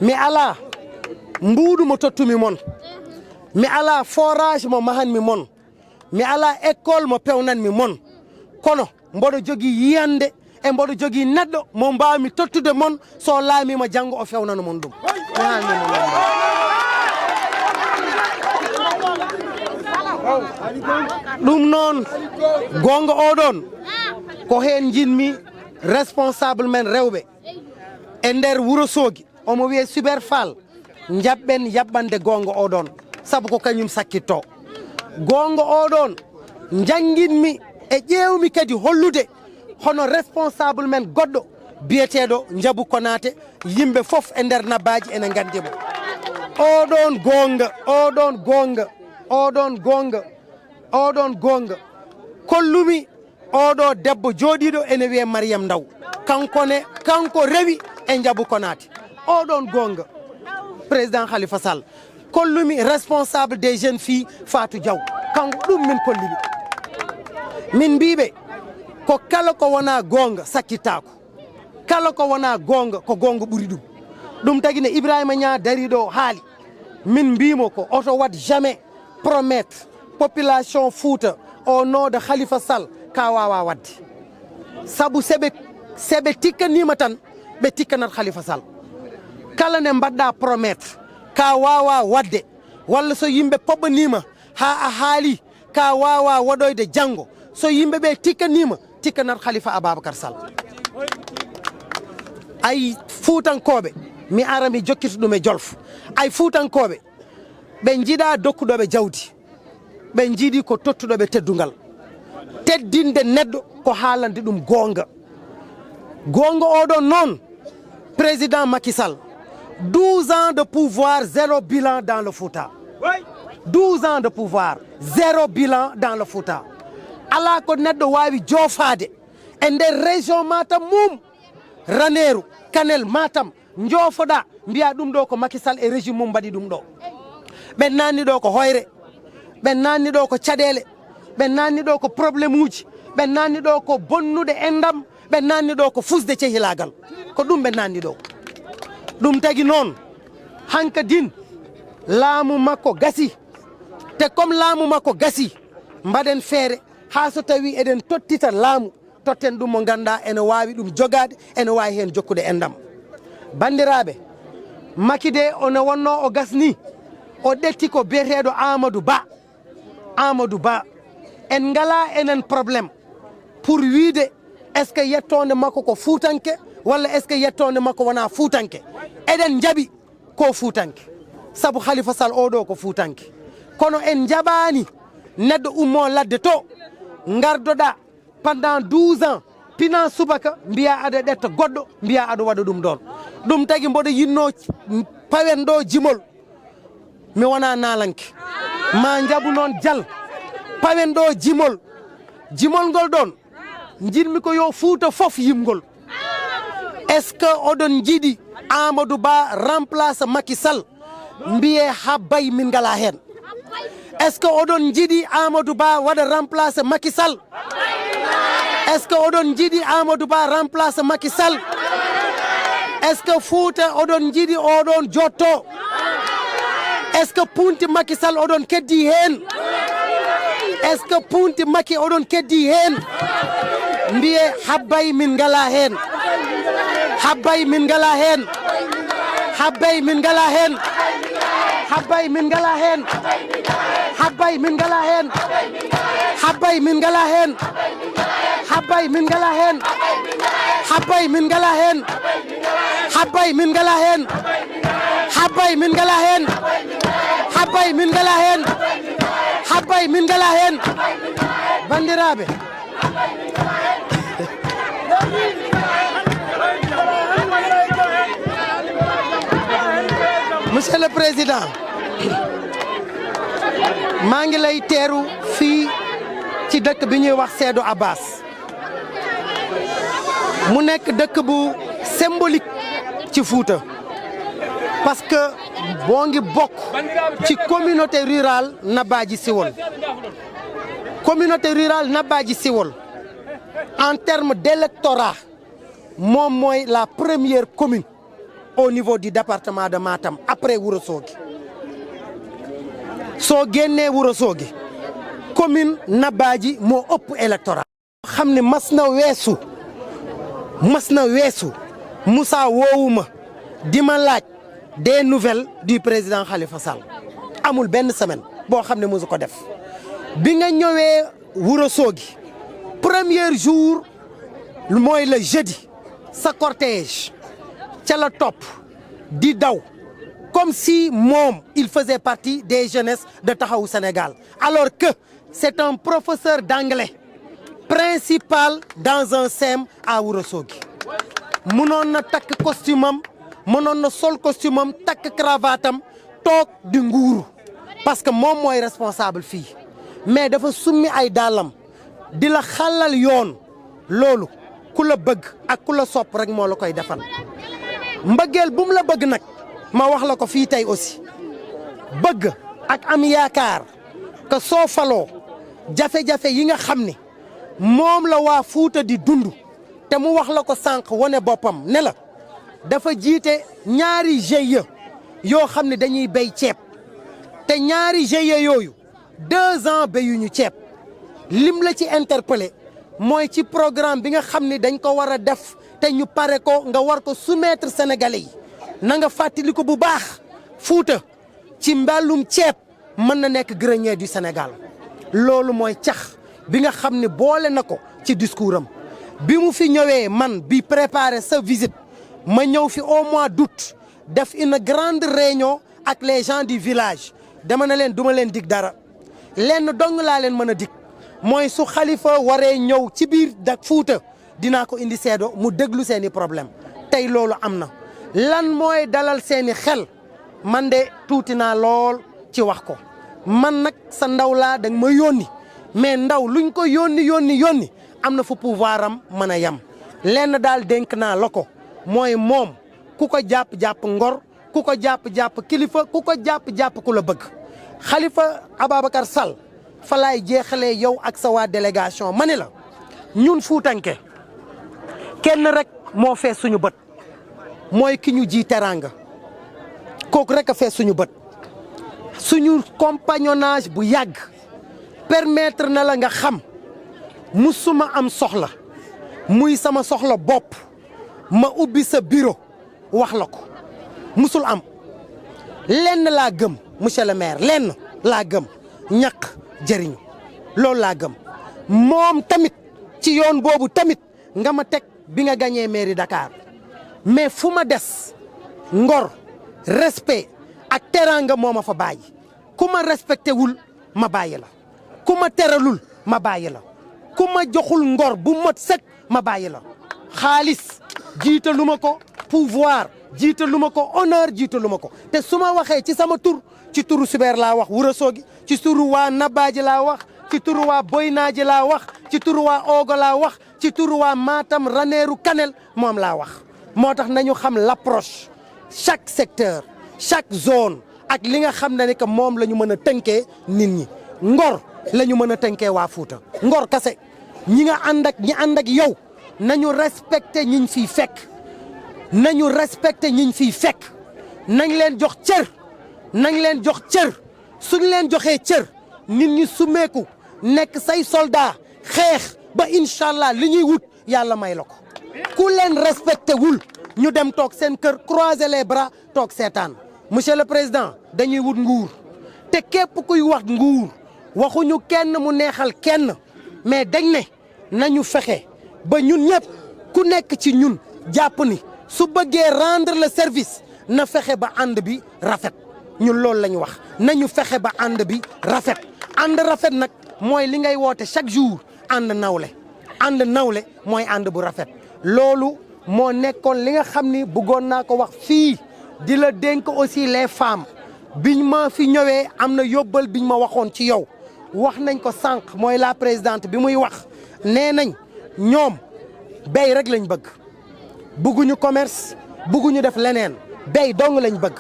mi ala mbuuɗu mo tottumi mon mi ala forage mo mahanmi mon mi ala école mo pewnanmi mon kono mboɗo jogui yiyande e mboɗo jogui neɗɗo mo mbawmi tottude mon so laamima janggo o fewnano mon ɗum mi haalnimo ɗum noon gonga oɗon ko hen jinmi responsable men rewɓe e nder Wourossogui omo wiye Super Fall jaɓɓen yaɓɓande gonga oɗon sabu ko kañum sakkitto gonga oɗon janginmi e ƴewmi kadi hollude hono responsable men goɗɗo biyeteɗo Njaabu Konate yimɓe fof e nder nabbaji ene gandimo oɗon gonga kollumi oɗo debbo jooɗiɗo ene wiye Mariam Ndaw kanko rewi e Njaabu Konate oɗon gonga président Khalifa Sall kollumi responsable des jeunes filles Fatou Diaw kanko ɗum min kollimi min mbiɓe ko kala ko wona gonga sakkitako kala ko wona gonga ko gonga ɓuuri ɗum tagui ne Ibrahima Niang dariɗo haali min mbimo ko oto wat jamais promettre population Fouta au nom de Khalifa Sall ka wawa wadde saabu seɓe tikkanima tan ɓe tikkanat Khalifa Sall kala ne mbaɗɗa promettre ka wawa wadde walla so yimɓe poɓɓanima ha a haali ka wawa waɗoyde janggo so yimɓe ɓe tikkanat Khalifa Ababacar Sall ay fuutankoɓe mi ara mi jokkita ɗum e Jolf ay fuutankoɓe ɓe jiiɗa dokkuɗoɓe jawdi ɓe jiiɗi ko tottuɗoɓe teddugal teddinde neɗɗo ko haalande ɗum gonga oɗon noon président Macky Sall 12 ans de pouvoir, 0 bilan dans le Fouta. 12 ans de pouvoir, 0 bilan dans le Fouta. Ala ko neddo wawi jofade e nder région Matam mum Ranérou Kanel Matam jofoɗa mbiya ɗum ɗo ko Macky Sall e régime mum mbaɗi ɗum ɗo ɓe nanni ɗo ko hoyre ɓe nanni ɗo ko caɗele ɓe nanni ɗo ko probléme uji ɓe nanni ɗo ko bonnude endam ɓe nanni ɗo ko fusde cehilagal ko ɗum ɓe nanni ɗo ɗum tagi noon hankadin laamu makko gasi te comme laamu makko gasi mbaɗen feere ha so tawi eɗen tottita laamu totten ɗum mo ganduɗa ene wawi ɗum jogade ene wawi hen jokkude endam bandiraɓe Macky de ono wonno o gasni o ɗetti ko biyeteɗo Amadou Ba en ngala enen probléme pour wiide est ce que yettonde makko ko fuutanke walla est ce que yettonde makko wona fuutanke eɗen jaaɓi ko fuutanke saabu Khalifa Sall oɗo ko fuutanke kono en jaɓani neɗɗo ummo ladde to gardoɗa pendant 12 ans pinan subaka mbiya aɗa ɗetta goɗɗo mbiya aɗa waɗa ɗum ɗon ɗum tagui mboɗo yinno pawen ɗo jimol mi wona nalanke ma jaabu noon dial pawen ɗo jimol ngol ɗon jinmi ko yo Fouta foof yimgol est ce que oɗon jiiɗi Amadou Ba remplace Macky Sall mbiye habbay min ngala hen est ce que oɗon jiiɗi Amadou Ba waɗa remplace Macky Sall est ce que oɗon jiiɗi Amadou Ba remplace Macky Sall est ce que Fouta oɗon jiiɗi oɗon jotto est ce que punti Macky Sall oɗon keddi hen est ce que punti Macky oɗon keddi hen mbiye habbay min ngala hen habbay min ngala hen habbay min ngala hen habbay min ngala hen habbay min ngala hen habbay habbay min ngala hen habbay min ngala hen habbay min ngala hen habbay min ngala hen habbay min ngala hen habbay min ngala hen habbay min ngala hen bandiraɓe Monsieur le Président maa ngi lay teeru fii ci dëkk bi ñuy wax Seydou Abbas mu nekk dëkk bu symbolique ci Fouta parce que boo ngi bokk ci communauté rurale Nabadji Civol communauté rurale Nabadji Civol en termes d'électorat moom mooy la première commune au niveau du département de Matam après Ourossogui soo génnee Ourossogui commune Nabadji moo ëpp électorat xam ne mas na weesu Moussa woowuma di ma laaj des nouvelles du président Khalifa Sall amul benn semaine boo xam ne mosu ko def bi nga ñëwee Ourossogui premier jour mooy le jeudi sa cortège ca la topp di daw comme si moom il faisait partie des jeunesses de Taxawu Sénégal alors que c'est un professeur d'anglais principal dans un CEM à Ourossogui mënoon na takk costume am mënoon na sol costume am takk cravate am toog di nguuru parce que moom mooy responsable fii mais dafa summi ay dàllam di la xàllal yoon loolu ku la bëgg ak ku la sopp rek moo la koy defal mbëggeel bu mu la bëgg nag ma wax la ko fii tey aussi bëgg ak am yaakaar que soo faloo jafe-jafe yi nga xam ni moom la waa Fuuta di dund te mu wax la ko sànq wane boppam ne la dafa jiite ñaari GIE yoo xam ne dañuy béy ceeb te ñaari GIE yooyu 2 ans béyuñu ceeb lim la ci interpellé mooy ci programme bi nga xam ne dañ ko war a def te ñu pare ko nga war ko soumettre Sénégalais yi na nga fàttali ko bu baax Fuuta ci mbàllum ceeb mën na nekk grenier du Sénégal loolu mooy cax bi nga xam ne boole na ko ci discours am bi mu fi ñëwee man bi préparer sa visite ma ñëw fi au mois d'août def une grande réunion ak les gens du village dama na leen duma leen dig dara lenn dong laa leen mën a dig mooy su Khalifa waree ñëw ci biir dak Fuuta dinaa ko indi seedo mu déglu seeni problème tey loolu am na lan mooy dalal seeni xel man de tuuti naa lool ci wax ko man nag sa ndaw laa da nga ma yónni mais ndaw luñ ko yónni am na fu pouvoir am mën a yem lenn daal dénk naa la ko mooy moom ku ko jàpp ngor ku ko jàpp kilifa ku ko jàpp ku la bëgg Khalifa Ababacar Sall fa laay jeexalee yow ak sa waa délégation ma ne la ñun fuutanke kenn rek moo fees suñu bët mooy ki ñu ji teraanga kooku rek a fees suñu bët suñu compagnonnage bu yàgg permettre na la nga xam musuma am soxla muy sama soxla bopp ma ubbi sa bureau wax la ko musul am lenn laa gëm monsieur le maire lenn laa gëm ñàkk jëriñu loolu laa gëm moom tamit ci yoon boobu tamit nga ma teg bi nga gagné mairie Dakar mais fu ma des ngor respect ak teraanga moo ma fa bàyyi ku ma respecté wul ma bàyyi la ku ma teralul ma bàyyi la ku ma joxul ngor bu mot sëkk ma bàyyi la xaalis jiitalu ma ko pouvoir jiitalu ma ko honneur jiitalu ma ko te su ma waxee ci sama tur ci turu Subeer laa wax Ourossogui ci turu waa Nabadji laa wax ci turu waa Boynaaji laa wax ci turu waa Ogo laa wax ci turu waa Matam Ranérou Kanel moom laa wax moo tax nañu xam l'approche chaque secteur chaque zone ak li nga xam ne que moom la ñu mën a tënkee nit ñi ngor la ñu mën a tënkee waa Fuuta ngor kase ñi ànd ak yow nañu respecté ñiñ fiy fekk nañu respecté ñiñ fiy fekk nañ leen jox cër nañ leen jox cër suñ leen joxee cër nit ñi sumeeku nekk say soldat xeex ba incha allah li ñuy wut yàlla may la ko ku leen respecté wul ñu dem toog seen kër croiser les bras toog seetaan monsieur le président dañuy wut nguur te képp kuy wax nguur waxuñu kenn mu neexal kenn mais dañ ne nañu fexe ba ñun ñëpp ku nekk ci ñun jàpp ni su bëggee rendre le service na fexe ba ànd bi rafet ñun loolu la ñu wax nañu fexe ba ànd bi rafet ànd rafet nag mooy li ngay woote chaque jour ànd nawle mooy ànd bu rafet loolu moo nekkoon li nga xam ni bëggoon naa ko wax fii di la dénk aussi les femmes biñ ma fi ñëwee am na yóbbal biñ ma waxoon ci yow wax nañ ko sànq mooy la présidente bi muy wax nee nañ ñoom béy rek lañ bëgg bëgguñu commerce bëgguñu def leneen béy dong lañ bëgg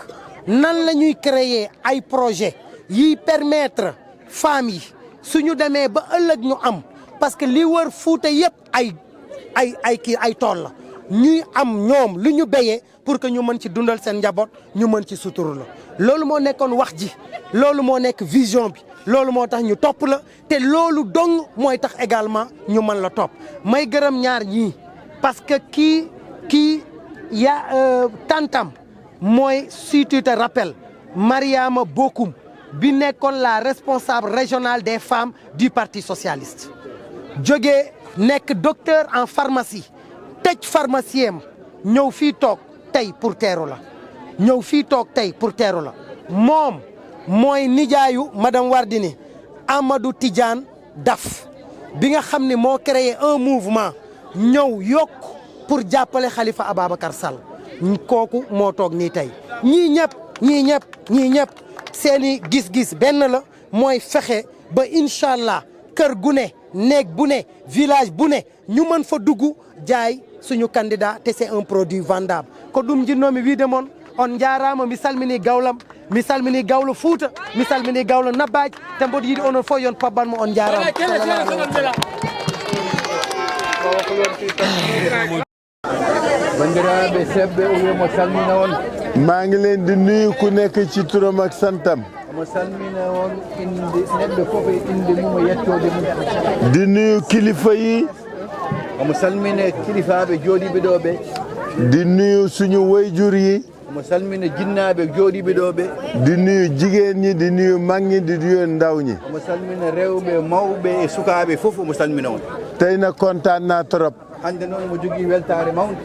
nan la ñuy créer ay projet yiy permettre femmes yi suñu demee ba ëllëg ñu am parce que li wër Fuuta yëpp ay tool la ñuy am ñoom lu ñu béyee pour que ñu mën ci dundal seen njaboot ñu mën ci suturlu loolu moo nekkoon wax ji loolu moo nekk vision bi loolu moo tax ñu topp la te loolu dong mooy tax également ñu mën la topp may gërëm ñaar ñii parce que kii tantam mooy si tu te rappelles Mariama Bokoum bi nekkoon la responsable régionale des femmes du Parti socialiste jógee nekk docteur en pharmacie tëj pharmacie am ñëw fii toog tey pour teeru la moom mooy nijaayu madame Wardini Amadou Tidiane Daf bi nga xam ne moo créé un mouvement ñëw yokk pour jàppale Khalifa Ababacar Sall kooku moo toog nii tey ñii ñëpp seeni gis-gis benn la mooy fexe ba incha allah kër gu ne néeg bu ne village bu ne ñu mën fa dugg jaay suñu candidat te c'est un produit vendable ko ɗum jinnomi wiide moon on jarama mi salmini gawlam mi salmini gawlo Fouta mi salmini gawlo Nabbaji te mboɗo yiiɗi onon fof yon pabbanmo on jarama bandiraɓe sebbe o wiyamo salmina on maa ngi leen di nuyu ku nekk ci turam ak santam omo salmina on inde neɗɗo fof e inde mum e yettode mum di nuyu kilifa yi omo salmina kilifaɓe jooɗiɓe ɗo ɓe di nuyu suñu wayjur yi omo salmina jinnaɓe jooɗiɓe ɗo ɓe di nuyu jigéen ñi di nuyu mag ñi di nuyu ndaw ñi omo salmina rewɓe mawɓe e sukaɓe fof omo salmina on tey na kontaan naa trop hande noon omo jogui weltare mawde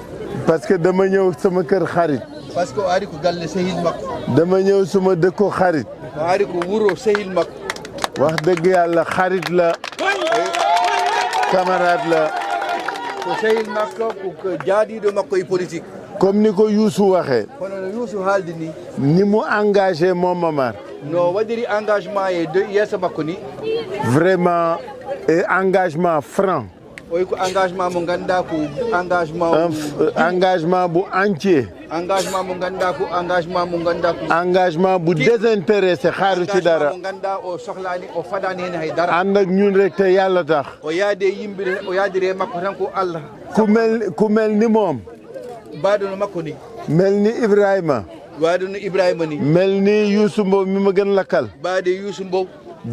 parce que dama ñëw sama kër xarit par ce que o ari ko galle sehil makko dama ñëw suma dëkku xarit o ari ko wuuro sehil makko wax dëgg yàlla xarit la camarade la ko sehil makko ko jaadiɗo makko e politique comme ni ko Youssou waxee kono no Youssou haaldi ni ni mu engagé moom Momar no waɗiri engagement e yeeso makko ni vraiment et engagement franc oyi ko engagement mo ganduɗa ko engagement bu entier engagement mo ganduɗa ko engagement mo ganduɗa ko engagement bu désintéressé xaaru ci dara mo ganduɗa o sohlani o fadani hen hay dara ànd ak ñun rek te yàlla tax o yaade yimɓe o yaadiri makko tan ko Allah ku mel ni moom mbaɗono makko ni mel ni Ibrahima waɗono Ibrahima ni mel ni Youssou Mbow mi ma gën lakkal baade Youssou Mbow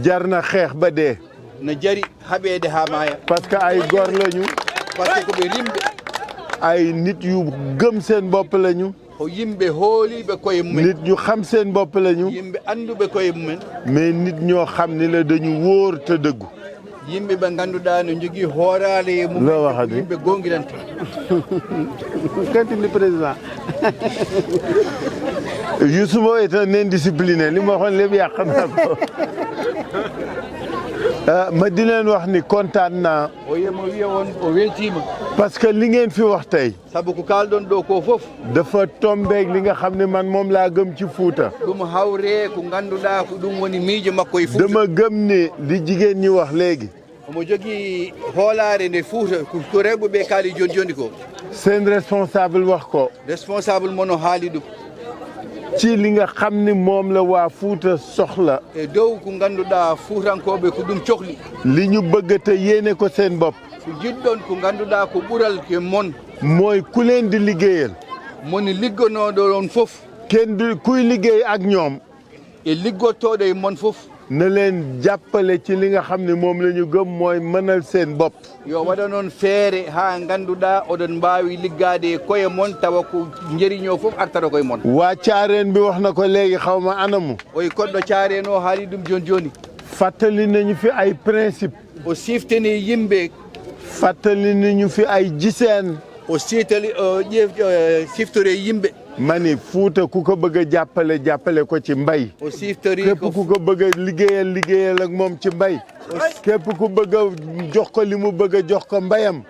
jar na xeex ba dee no jari haɓede ha maaya parce que ay góor lañu par ce que koɓe rimɓe ay nit yu gëm seen bopp lañu ko yimɓe hooliɓe koye mumen nit ñu xam seen bopp lañu yimɓe anduɓe koye mumen mais nit ñoo xam ni la dañu wóor te dëggu yimɓe ɓe ganduɗa no jogui hoorale e mumen loo waxati yimɓe gonguiranta continue président Youssou Mbow est un indiscipliné li ma waxoon lépp yàq naa ko ma di leen wax ni kontaan naa o yimo wiya on o weltima parce que li ngeen fi wax tey saabu ko kalɗon ɗo ko foof dafa tombeeg li nga xam ne man moom laa gëm ci Fuuta ɗum hawre ko ganduɗa ko ɗum woni miijo makko e Fuuta dama gëm ni li jigéen ñi wax léegi omo jogui hoolare nde Fuuta ko rewɓe ɓe kaali joni joni ko seen responsable wax ko responsable mono haali ɗum ci li nga xam ni moom la waa Fuuta soxla e dow ko ganduɗa fuutankoɓe ko ɗum cohli li ñu bëgg te yéene ko seen bopp ko jiɗɗon ko ganduɗa ko ɓuural ke mon mooy ku leen di liggéeyal moni liggonoɗo on foof kenn du kuy liggéey ak ñoom e liggottoɗo e mon foof na leen jàppale ci li nga xam ne moom la ñu gëm mooy mënal seen bopp yo waɗa noon feere ha ganduɗa oɗon mbawi liggade e koye mon tawa ko jeriño foof artata koye mon waa caareen bi wax na ko léegi xaw ma anamu oye koɗɗo caareen o haali ɗum joni joni fàttali nañu fi ay principe o siftini yimɓe fàttali nañu fi ay giseen o siitali siftore yimɓe mani Fuuta ku ko bëgg a jàppale ko ci mbay o siftori képp ku ko bëgg a liggéeyal ak moom ci mbay képp ku bëgg a jox ko li mu bëgg a jox ko mbayam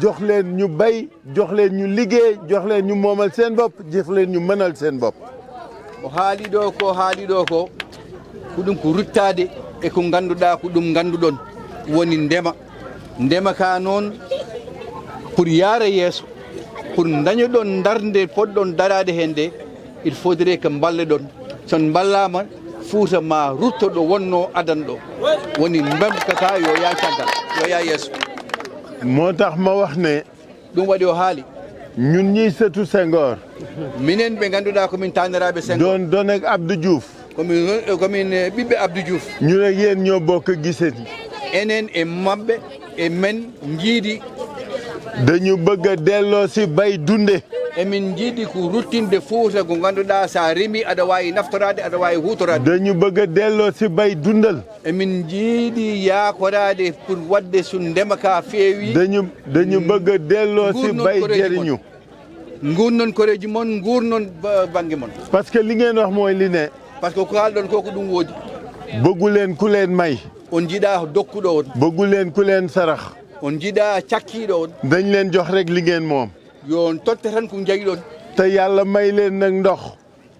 jox leen ñu bay jox leen ñu liggéey jox leen ñu moomal seen bopp jox leen ñu mënal seen bopp ko haali ɗo ko ɗum ko ruttade e ko ngannduɗaa ko ɗum ngannduɗon woni ndema ka noon pour yaara yeeso pour dañoɗon darde poɗɗon darade heen nde il faudrait que mballe ɗon son mballama Fuuta ma rutto ɗo wonno adan ɗo woni mbemkata yo yaa caggal yo yaa yeeso moo tax ma wax ne ɗum waɗi o haali ñun ñii sëtu Senghor minen ɓe ngannduɗaa komin taniraɓe Senghor doon ak Abdou Diouf komin ɓiɓɓe Abdou Diouf ñu ne yéen ñoo bokk gisati enen e maɓɓe e men jiidi dañu bëgg a delloo si bay dunde emin jiiɗi ko ruttinde Fuuta ko ngannduɗaa sa remi aɗa waawi naftorade aɗa waawi huutorade dañu bëgg a delloo si bay dundal emin jiiɗi yaakorade pour wadde so ndema ka feewi dañu bëgg a delloo si bay jëriñu gurnon koreji mon gurnon bange mon parce que li ngeen wax mooy li ne par ce que ko haalɗon ko ɗum woodi bëggu leen ku leen may on jiiɗa dokkuɗo on bëggu leen ku leen sarax on jiiɗa cakkiiɗo on dañ leen jox rek li ngeen moom yo on totte tan ko jayiɗon te yàlla may leen nag ndox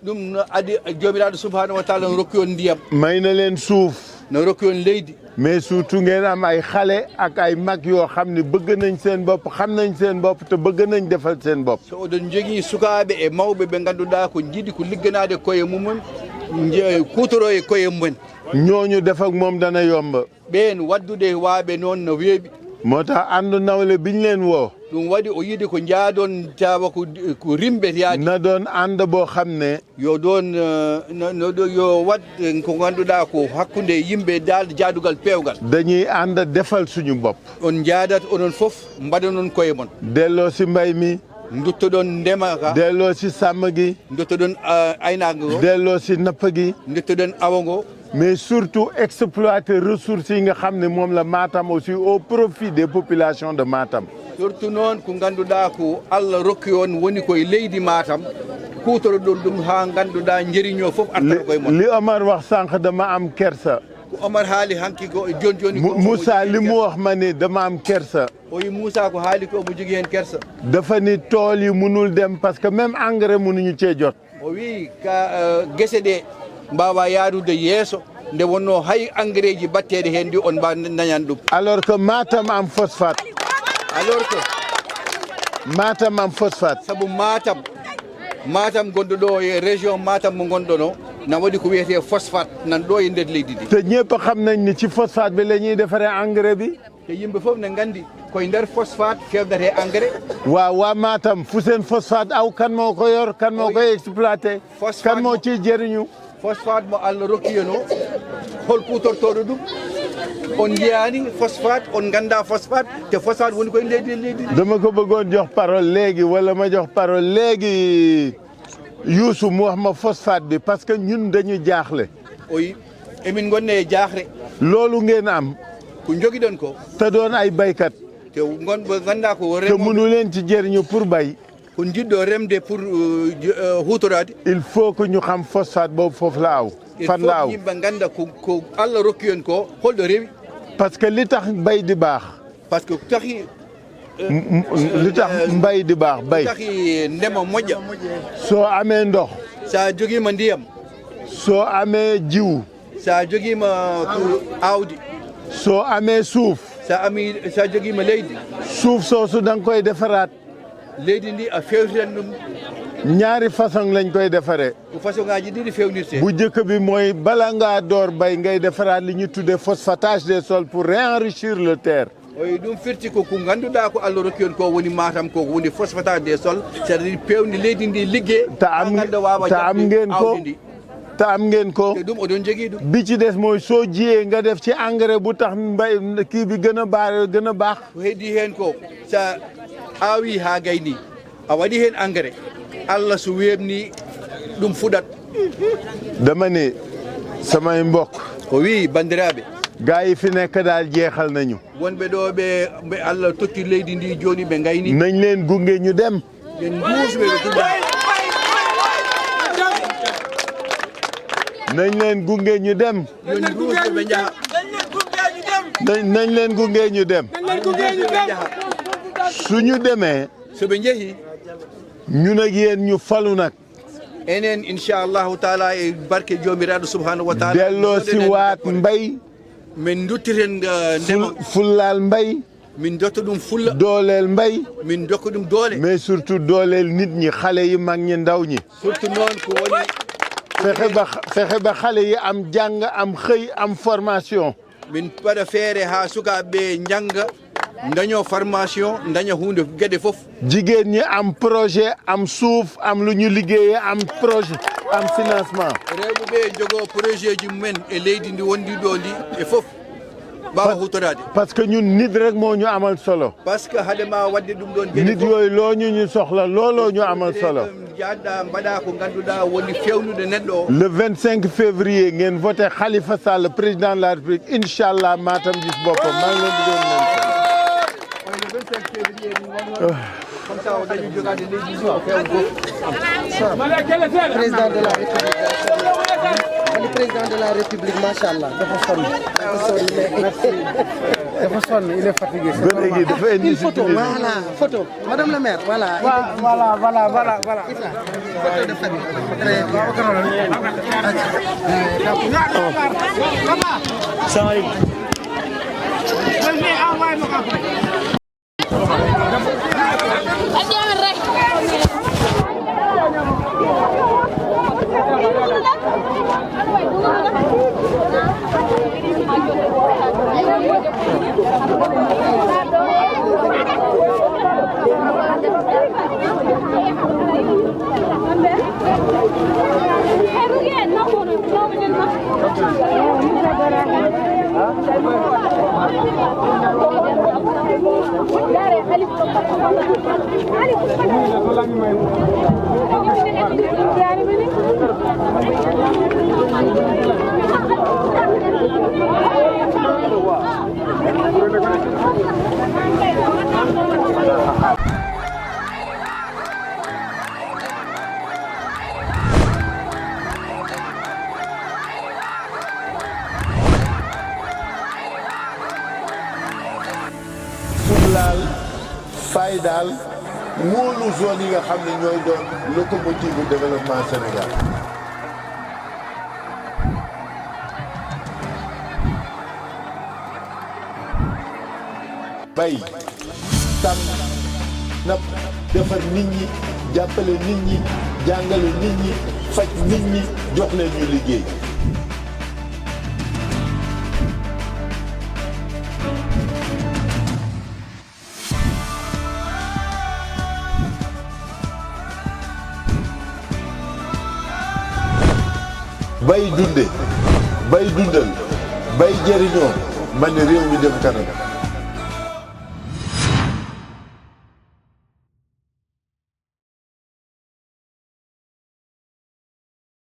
ɗum no adi joomiraaɗo subhanahu wa taala no rokki on ndiyam may na leen suuf no rokki on leydi mais surtout ngeen am ay xale ak ay mag yoo xam ne bëgg nañ seen bopp xam nañ seen bopp te bëgg nañ defal seen bopp so oɗon jogii sukaaɓe e mawɓe ɓe ngannduɗaa ko jiɗi ko ligganaade koye mumon kuutoro e koye mumen ñooñu def ak moom dana yomb ɓeen waddude waaɓe noon no weeɓi moo tax àndu nawle biñ leen woo ɗum waɗi o yiide ko jaaɗon tawa ko rimɓe yaadi na doon ànd boo xam ne yo ɗon yo wat ko ngannduɗaa ko hakkunde yimɓe dal jaadugal peewgal dañuy ànd defal suñu bopp on jaadat onon fof mbaɗanon koye mon delloo si mbay mi duttoɗon ndema ka delloo si sàmm gi duttoɗon aynaga ngo delloo si napp gi duttoɗon awa ngo mais surtout exploiter ressources yi nga xam ne moom la Matam aussi au profit des populations de Matam surtout noon ko ngannduɗaa ko Allah rokki on woni koye leydi Matam kuutoro ɗon ɗum haa ngannduɗaa njëriñoo fof artata koye mon li Omar wax sànq dama am kersa ko Omar haali hanki go joni joni Moussa li mu wax ma ni dama am kersa o yi Moussa ko haali ko omo jogii heen kersa dafa ni tool yi munul dem parce que même engrais munuñu cee jot o wii ka gese ɗe mbawa yaarude yeeso nde wonno hay engrais ji batteɗe heen ndi on mbawa dañan ɗum alors que Matam am phosphate Matam am phosphate sabu Matam gonɗo ɗo e région Matam mo gonɗo no na waɗi ko wiyete phosphate nan ɗo e nder leydi ndi te ñëpp xam nañ ni ci phosphate bi la ñuy defaree engrais bi te yimɓe fof ne nganndi koye nder phosphate fewdate engrais waa Matam fu seen phosphate aw kan moo ko yor kan moo koy exploité kan moo ciy jëriñu phosphate mo Allah rokki en o hol kutortoɗo ɗum on jiyani phosphate on ganda phosphate te phosphate woni koye leydi dama ko bëggoon jox parole léegi wala ma jox parole léegi Youssou mu wax ma phosphate bi parce que ñun dañu jaaxle oyi emin gonne e jaaxle loolu ngeen am ko jogiɗon ko te doon ay baykat te gonɓe ganda ko te mënu leen ci jëriñu pour bay ko jiɗɗo remde pour hutorade il faut que ñu xam phosphate boobu foofu la aw fan la aw yimɓe ganda ko Allah rokki en ko holɗo rewi parce que li tax bay di baax parce que taxi li tax mbay di baax bay taxi ndema moƴƴa soo amee ndox sa joguima ndiyam soo amee jiwu sa joguima awdi soo amee suuf sa joguima leydi suuf soosu da nga koy defaraat leydi ndi a fewtiran ɗum ñaari façon lañ koy defaree ko façon ngaji ɗiɗi fewnirte bu njëkk bi mooy bala ngaa door bay ngay defaraat li ñu tuddee phosphatage des sols pour réenrichir le terre oyi ɗum firti ko ngannduɗaa ko Allah rokki on ko woni Matam ko woni phosphatage des sols c'est-à-dire pewndi leydi ndi liggee te am ngeen ko te ɗum oɗon jogii ɗum bi ci des mooy soo jiyee nga def ci engrais bu tax mbay kii bi gën a baax ko heddi heen ko sa aawi haa gayni a waɗi heen engrais Allah so weebni ɗum fuɗat dama ne samay mbokk o wi bandiraɓe gaa yi fi nekk daal jeexal nañu wonɓe ɗo ɓe Allah tokki leydi ndi joni ɓe gayni nañ leen gunge ñu dem ɓe duusɓe ɓe tudda nañ leen gunge ñu dem yon duusɓe ɓe jaha nañ leen gunge ñu dem suñu demee soɓe jeehi ñun ak yéen ñu falu nag enen inchallahu taala e barke jomiraɗo subhanahu wa taala delloo si waat mbay min duttiren ndema fullaal mbay min dotta ɗum fulla dooleel mbay min dokka ɗum doole mais surtout dooleel nit ñi xale yi mag ñi ndaw ñi surtout noon ko woni fexe ba xale yi am jàng am xëy am formation min waɗa feere ha sukaɓe jangga daño formation daña hunde gueɗe fof jigéen ñi am projet am suuf am lu ñu liggéeyee am projet am financement rewɓe ɓe jogo projet ji mumen e leydi ndi wondi ɗo ndi e fof mbawa hutorade parce que ñun nit rek moo ñu amal solo par ce que haadema wadde ɗum ɗon nit yooyu loo ñu soxla looloo ñu amal solo jaɗɗa mbaɗa ko ganduɗa woni fewnude neɗɗo o le 25 février ngeen voté Khalifa Sall président de la République inchallah Matam gis boppam maa ngi leen di doon leen le 25 février comme ça o dañi jogade leydi ndi o fewn président de la république le président de la république machallah dafa sonn il est fatigué gone gi dafa indi photo voilà photo madame la maire voilà photo de famille très fullaal faydaal wóolu zone yi nga xam ne ñooy doon locomotive du développement Sénégal bay tam napp defar nit ñi jàppale nit ñi jàngale nit ñi faj nit ñi jox leen ñu liggéey bay dunde bay dundal bay jëriñoo man ne réew mi dem kanam